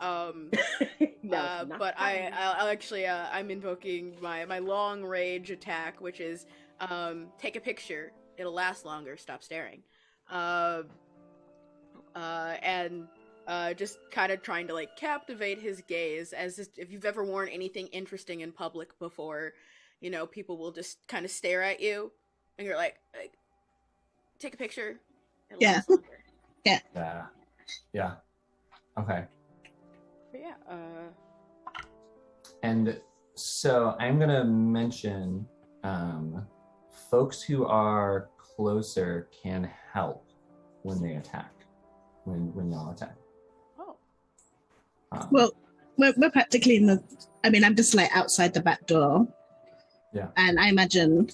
No, but I'll actually I'm invoking my long range attack, which is take a picture. It'll last longer. Stop staring. And just kind of trying to like captivate his gaze, as if you've ever worn anything interesting in public before, you know, people will just kind of stare at you, and you're like take a picture. It'll last longer. Yeah. Okay. But yeah. And so I'm gonna mention folks who are closer can help when they attack. When y'all attack. Oh. Well, we're practically in the. I mean, I'm just like outside the back door. Yeah. And I imagine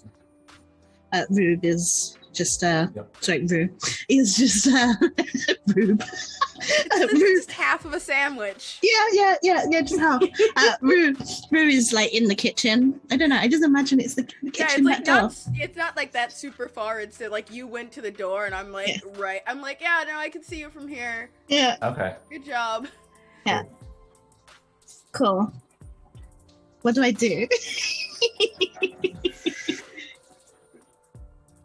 Rube is just sorry, Rube is just Rube. It's just half of a sandwich. Yeah, just half. Rube is like in the kitchen. I don't know. I just imagine it's the kitchen it's like door. It's not like that super far. It's like you went to the door, and I'm like, right. I'm like, yeah, no, I can see you from here. Yeah. Okay. Good job. Yeah. Cool. What do I do?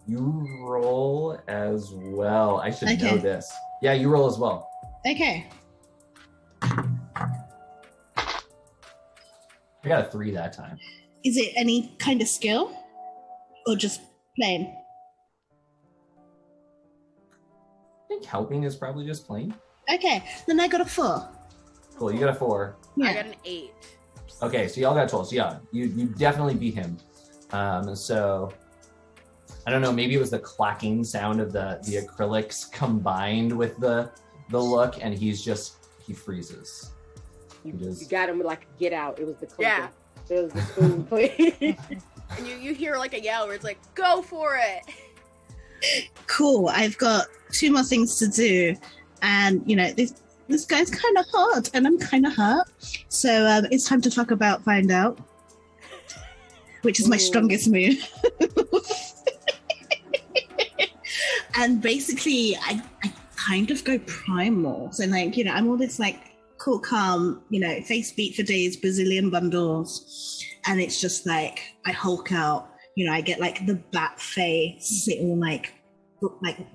You roll as well. I should know Okay. this. Yeah, you roll as well. Okay. I got a 3 that time. Is it any kind of skill? Or just plain? I think helping is probably just plain. Okay, then I got a 4. Cool, you got a 4. Yeah. I got an 8. Okay, so y'all got 12. So yeah, you definitely beat him. So I don't know, maybe it was the clacking sound of the acrylics combined with the look, and he freezes. You got him with like a get out. It was the clinking. It was the spoon. And you hear like a yell where it's like, go for it. Cool, I've got 2 more things to do. And, you know, this guy's kind of hard, and I'm kind of hurt. So it's time to talk about find out, which is my strongest move. And basically, I kind of go primal. So, like, you know, I'm all this, like, cool, calm, you know, face beat for days, bazillion bundles. And it's just, like, I hulk out. You know, I get, like, the bat face. It all, like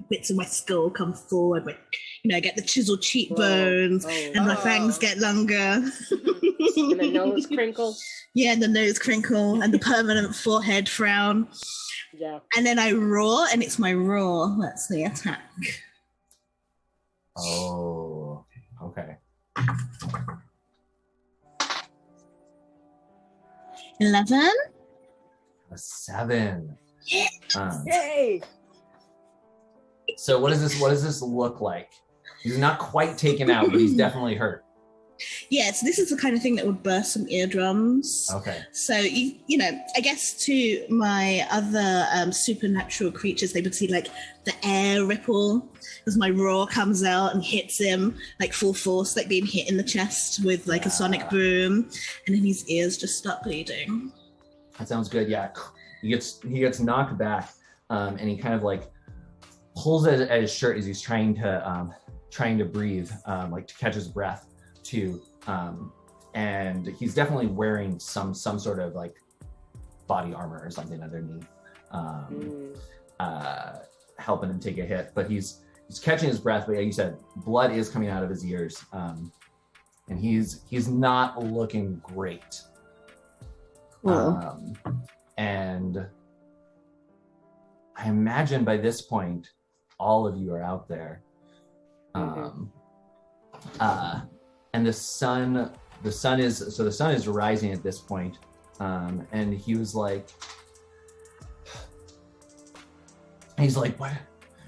bits of my skull come forward. But, you know, I get the chiseled cheekbones. And my fangs get longer. And the nose crinkle. Yeah, the nose crinkle. And the permanent forehead frown. Yeah. And then I roar, and it's my roar. That's the attack. Oh, okay. 11. A 7. Yay! So what does this look like? He's not quite taken out, but he's definitely hurt. Yes, this is the kind of thing that would burst some eardrums. Okay. So, I guess to my other supernatural creatures, they would see like the air ripple as my roar comes out and hits him like full force, like being hit in the chest with like a sonic boom, and then his ears just start bleeding. That sounds good. Yeah. He gets knocked back, and he kind of like pulls at his shirt as he's trying to breathe, like to catch his breath too. And he's definitely wearing some sort of like body armor or something underneath, helping him take a hit. But he's catching his breath. But yeah, you said blood is coming out of his ears, and he's not looking great. Cool. And I imagine by this point, all of you are out there. And the sun is rising at this point. And he was like, what?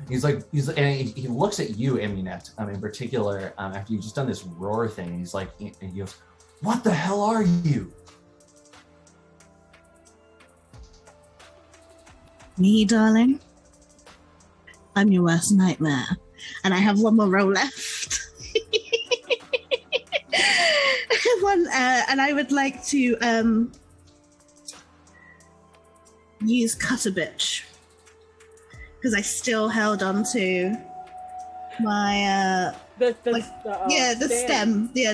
And he looks at you, Amunet, in particular, after you've just done this roar thing. And he's like, and he goes, what the hell are you? Me, darling? I'm your worst nightmare. And I have one more roll left. And I would like to use Cut a Bitch. Because I still held on to my the stem. Yeah,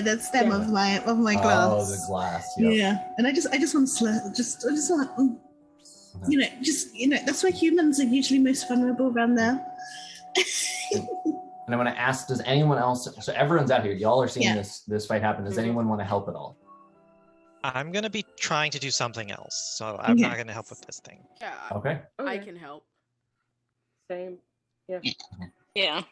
the stem of my glass. Oh, the glass. Yep. Yeah. And I just want to that's why humans are usually most vulnerable around there. And I want to ask, does anyone else, so everyone's out here, y'all are seeing this fight happen. Does anyone want to help at all? I'm going to be trying to do something else, so I'm not going to help with this thing. Yeah. Okay. I can help. Same. Yeah. Yeah.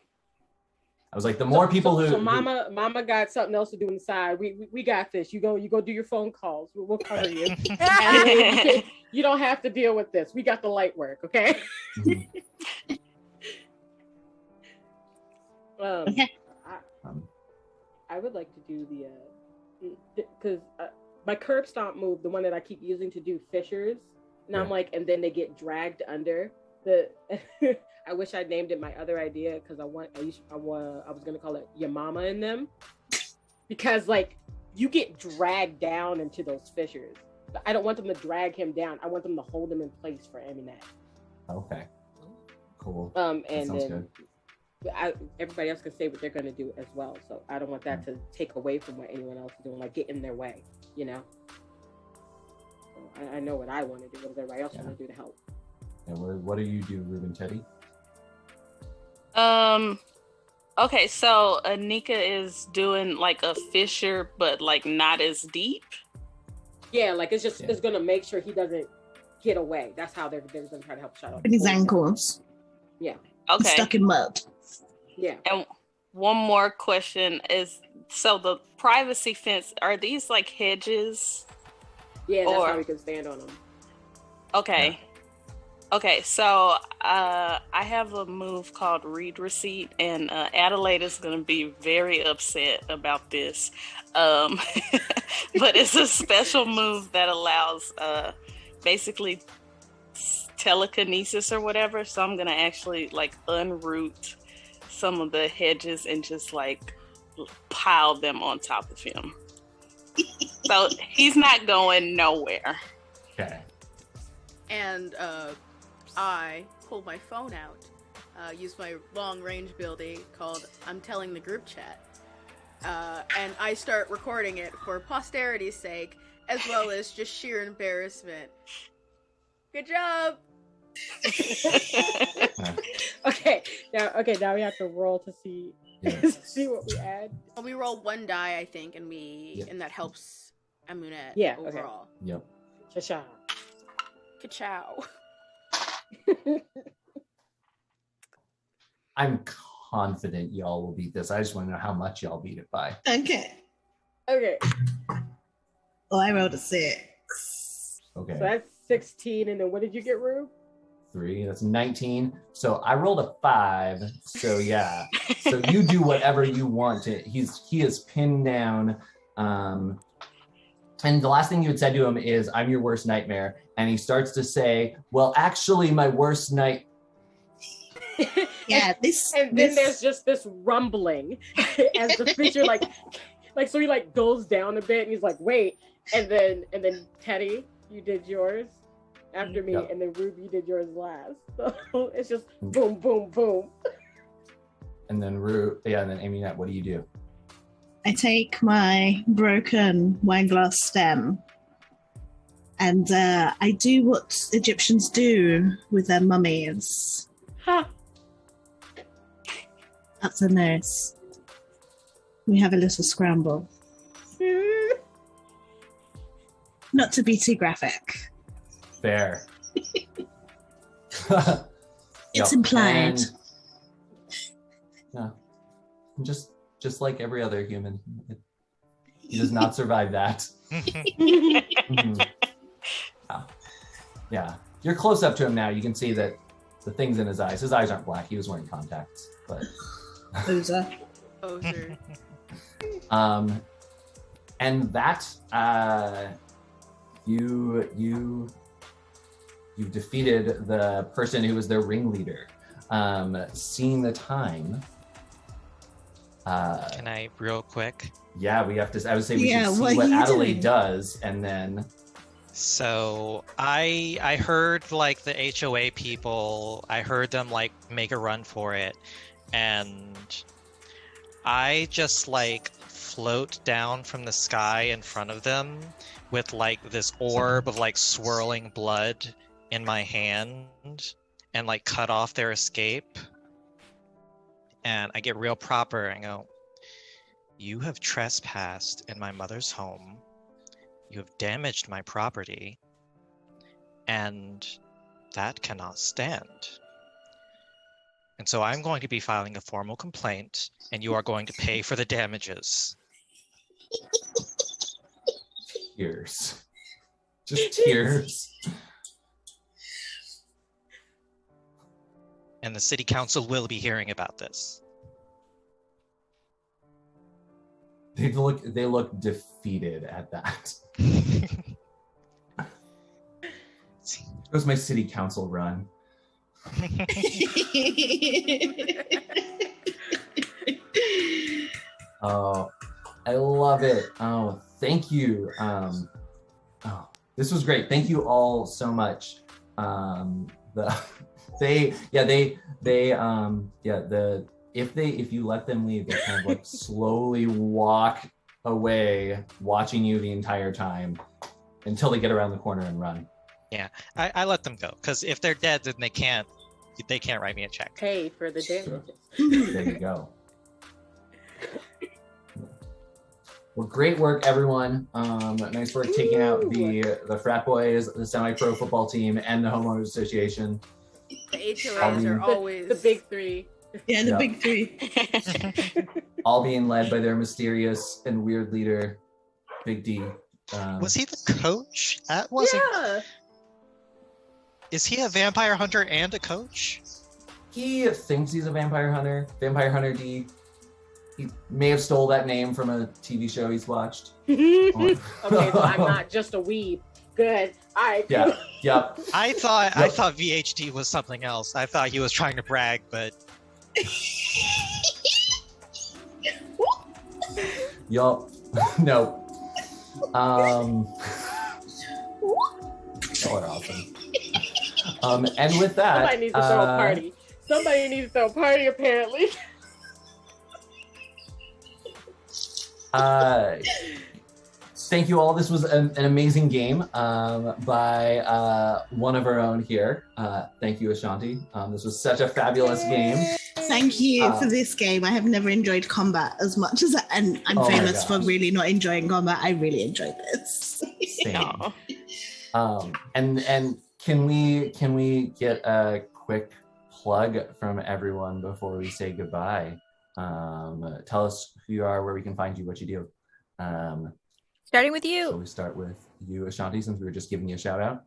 I was like, the more people who... So mama got something else to do on the side. We got this. You go do your phone calls. We'll cover you. And you don't have to deal with this. We got the light work, okay? I would like to do because my curb stomp move, the one that I keep using to do fissures, and I'm like, and then they get dragged under the. I wish I named it my other idea because I was gonna call it Your Mama in Them, because like you get dragged down into those fissures. But I don't want them to drag him down. I want them to hold him in place for Eminet. Okay. Cool. And sounds then. Good. Everybody else can say what they're going to do as well. So I don't want that to take away from what anyone else is doing, like get in their way, So I know what I want to do. What does everybody else want to do to help? And what do you do, Ruben Teddy? Okay, so Anika is doing like a fissure, but like not as deep. Yeah, like it's going to make sure he doesn't get away. That's how they're going to try to help Shadow. In his ankles. Yeah. Okay. He's stuck in mud. Yeah. And one more question is, so the privacy fence, are these like hedges? Yeah, that's how we can stand on them. Okay. Yeah. Okay, so I have a move called Read Receipt, and Adelaide is going to be very upset about this. But it's a special move that allows basically telekinesis or whatever. So I'm going to actually like unroot some of the hedges and just like pile them on top of him. So he's not going nowhere. Okay. And I pull my phone out, use my long range ability called I'm Telling the Group Chat, and I start recording it for posterity's sake, as well as just sheer embarrassment. Good job! Okay, now we have to roll to see see what we add. Well, we roll one die, I think, and and that helps Amunet overall. Okay. Yep. Cha-cha. Ka-chow. I'm confident y'all will beat this. I just want to know how much y'all beat it by. Okay. Oh, I rolled a 6. Okay. So that's 16, and then what did you get, Rube? 3. That's 19. So I rolled a 5. So yeah. So you do whatever you want to. He is pinned down. And the last thing you had said to him is, "I'm your worst nightmare." And he starts to say, "Well, actually, my worst night." Yeah, and then there's just this rumbling as the fissure so he like goes down a bit and he's like, wait, and then Teddy, you did yours after me, and then Ruby, you did yours last. So it's just boom, boom, boom. And then and then Amy, what do you do? I take my broken wine glass stem and I do what Egyptians do with their mummies. Huh. Up the nose. We have a little scramble. Not to be too graphic. Fair. It's implied. Yeah. Just like every other human. He does not survive that. Yeah. You're close up to him now. You can see that the things in his eyes. His eyes aren't black. He was wearing contacts, but Loser. And that you defeated the person who was their ringleader. Seeing the time. Can I real quick? Yeah, we have to. I would say we should see what what are you Adelaide doing? does, and then. So I heard like the HOA people. I heard them like make a run for it, and I just like float down from the sky in front of them with like this orb of like swirling blood in my hand, and like cut off their escape. And I get real proper and go, "You have trespassed in my mother's home. You have damaged my property, and that cannot stand. And so I'm going to be filing a formal complaint, and you are going to pay for the damages." Tears. Just tears. And the city council will be hearing about this. They look defeated at that. Goes my city council run. Oh, I love it. Oh, thank you. This was great. Thank you all so much. If you let them leave, they kind of like slowly walk away, watching you the entire time until they get around the corner and run. Yeah, I let them go, because if they're dead, then they can't write me a check. Pay for the damages. There you go. Well, great work, everyone. Nice work taking out the frat boys, the semi-pro football team, and the homeowners association. The HOAs are always the big three. Yeah, the Yeah. big three. All being led by their mysterious and weird leader, Big D. Was he the coach? Yeah. Is he a vampire hunter and a coach? He thinks he's a vampire hunter. Vampire Hunter D. He may have stole that name from a TV show he's watched. Okay, so I'm not just a weeb. Good. All right. Yeah. Yep. I thought VHD was something else. I thought he was trying to brag, but Yup. No. Y'all are awesome. And with that, Somebody needs to throw a party. Somebody needs to throw a party, apparently. Thank you all. This was an amazing game by one of our own here. Thank you, Ashanti. This was such a fabulous game. Thank you for this game. I have never enjoyed combat as much as and I'm Oh my famous for gosh. really not enjoying combat. I really enjoyed this. Same. And can we get a quick plug from everyone before we say goodbye? Tell us who you are, where we can find you, what you do. Starting with So you. we start with you, Ashanti, since we were just giving you a shout out.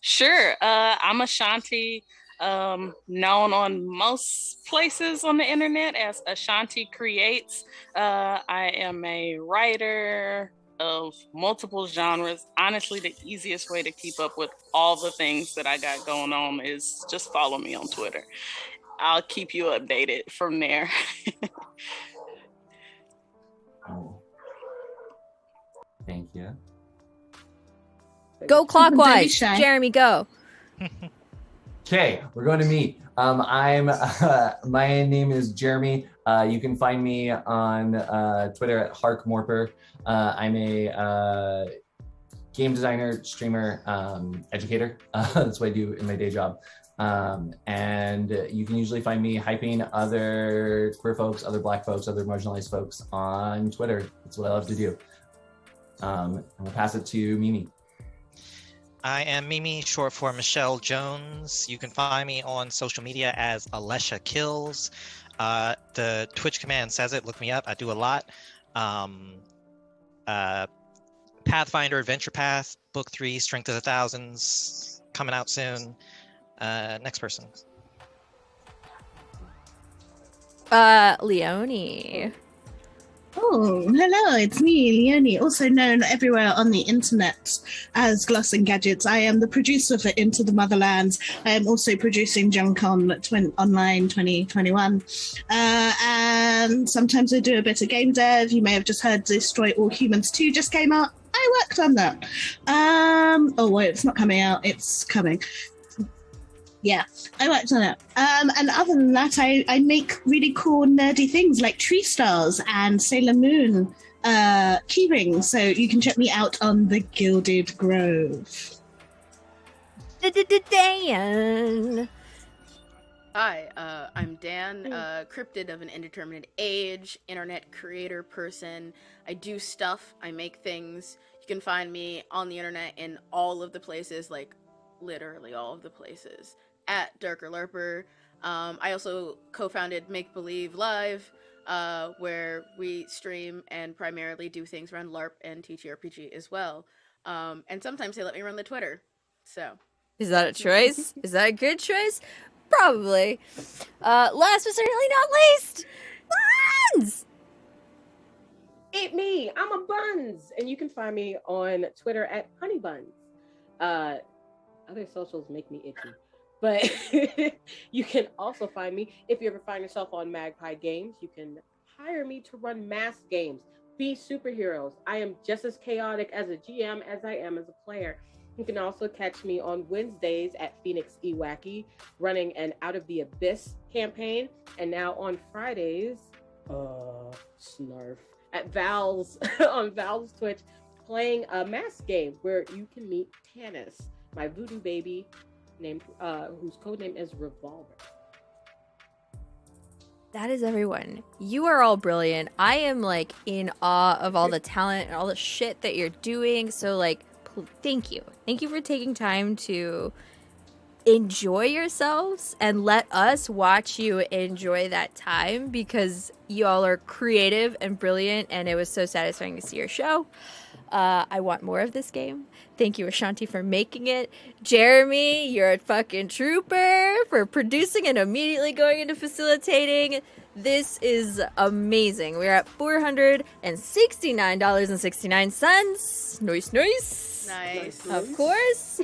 Sure. I'm Ashanti. Known on most places on the internet as Ashanti Creates. I am a writer of multiple genres. Honestly, the easiest way to keep up with all the things that I got going on is just follow me on Twitter. I'll keep you updated from there. Oh. Thank you. Go Don't be clockwise. shy. Jeremy, go. Okay, we're going to me. I'm my name is Jeremy. You can find me on Twitter at HarkMorper. I'm a game designer, streamer, educator. That's what I do in my day job. And you can usually find me hyping other queer folks, other Black folks, other marginalized folks on Twitter. That's what I love to do. I'm gonna pass it to Mimi. I am Mimi, short for Michelle Jones. You can find me on social media as Alesha Kills. The Twitch command says it. Look me up. I do a lot. Pathfinder Adventure Path, Book 3, Strength of the Thousands, coming out soon. Next person. Leonie. Oh, hello, it's me, Leonie, also known everywhere on the internet as Gloss and Gadgets. I am the producer for Into the Motherlands. I am also producing JunCon Online 2021. And sometimes I do a bit of game dev. You may have just heard Destroy All Humans 2 just came out. I worked on that. Oh, wait, it's not coming out. It's coming. Yeah, I worked on it. And other than that, I make really cool, nerdy things like tree stars and Sailor Moon keyrings. So you can check me out on the Gilded Grove. Dan. Hi, I'm Dan, cryptid of an indeterminate age, internet creator person. I do stuff, I make things. You can find me on the internet in all of the places, like literally all of the places, at Darker Lerper. I also co-founded Make Believe Live, where we stream and primarily do things around LARP and TTRPG as well. And sometimes they let me run the Twitter, so. Is that a choice? Is that a good choice? Probably. Last but certainly not least, Buns! It me. I'm a Buns, and you can find me on Twitter at honeybuns. Other socials make me itchy, but you can also find me if you ever find yourself on Magpie Games. You can hire me to run mass games, be superheroes. I am just as chaotic as a GM as I am as a player. You can also catch me on Wednesdays at Phoenix Ewacky, running an Out of the Abyss campaign, and now on Fridays, snarf, at Val's on Val's Twitch, playing a mask game where you can meet Tannis, my voodoo baby, named whose codename is Revolver. That is everyone. You are all brilliant. I am like in awe of all the talent and all the shit that you're doing. So like, thank you. Thank you for taking time to enjoy yourselves and let us watch you enjoy that time, because you all are creative and brilliant, and it was so satisfying to see your show. I want more of this game. Thank you, Ashanti, for making it. Jeremy, you're a fucking trooper for producing and immediately going into facilitating. This is amazing. We're at $469.69. Nice. Of course.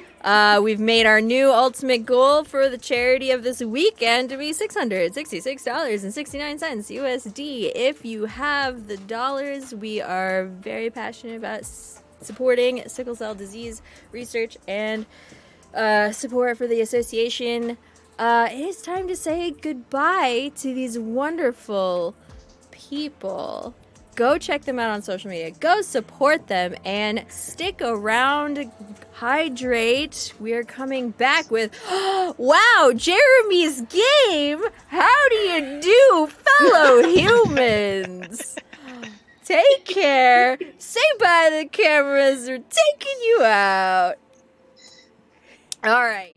We've made our new ultimate goal for the charity of this weekend to be $666.69 USD. If you have the dollars, we are very passionate about supporting sickle cell disease research and support for the association. It is time to say goodbye to these wonderful people. Go check them out on social media. Go support them and stick around. Hydrate. We are coming back with, wow, Jeremy's game. How do you do, fellow humans? Take care. Say bye to the cameras. We're taking you out. All right.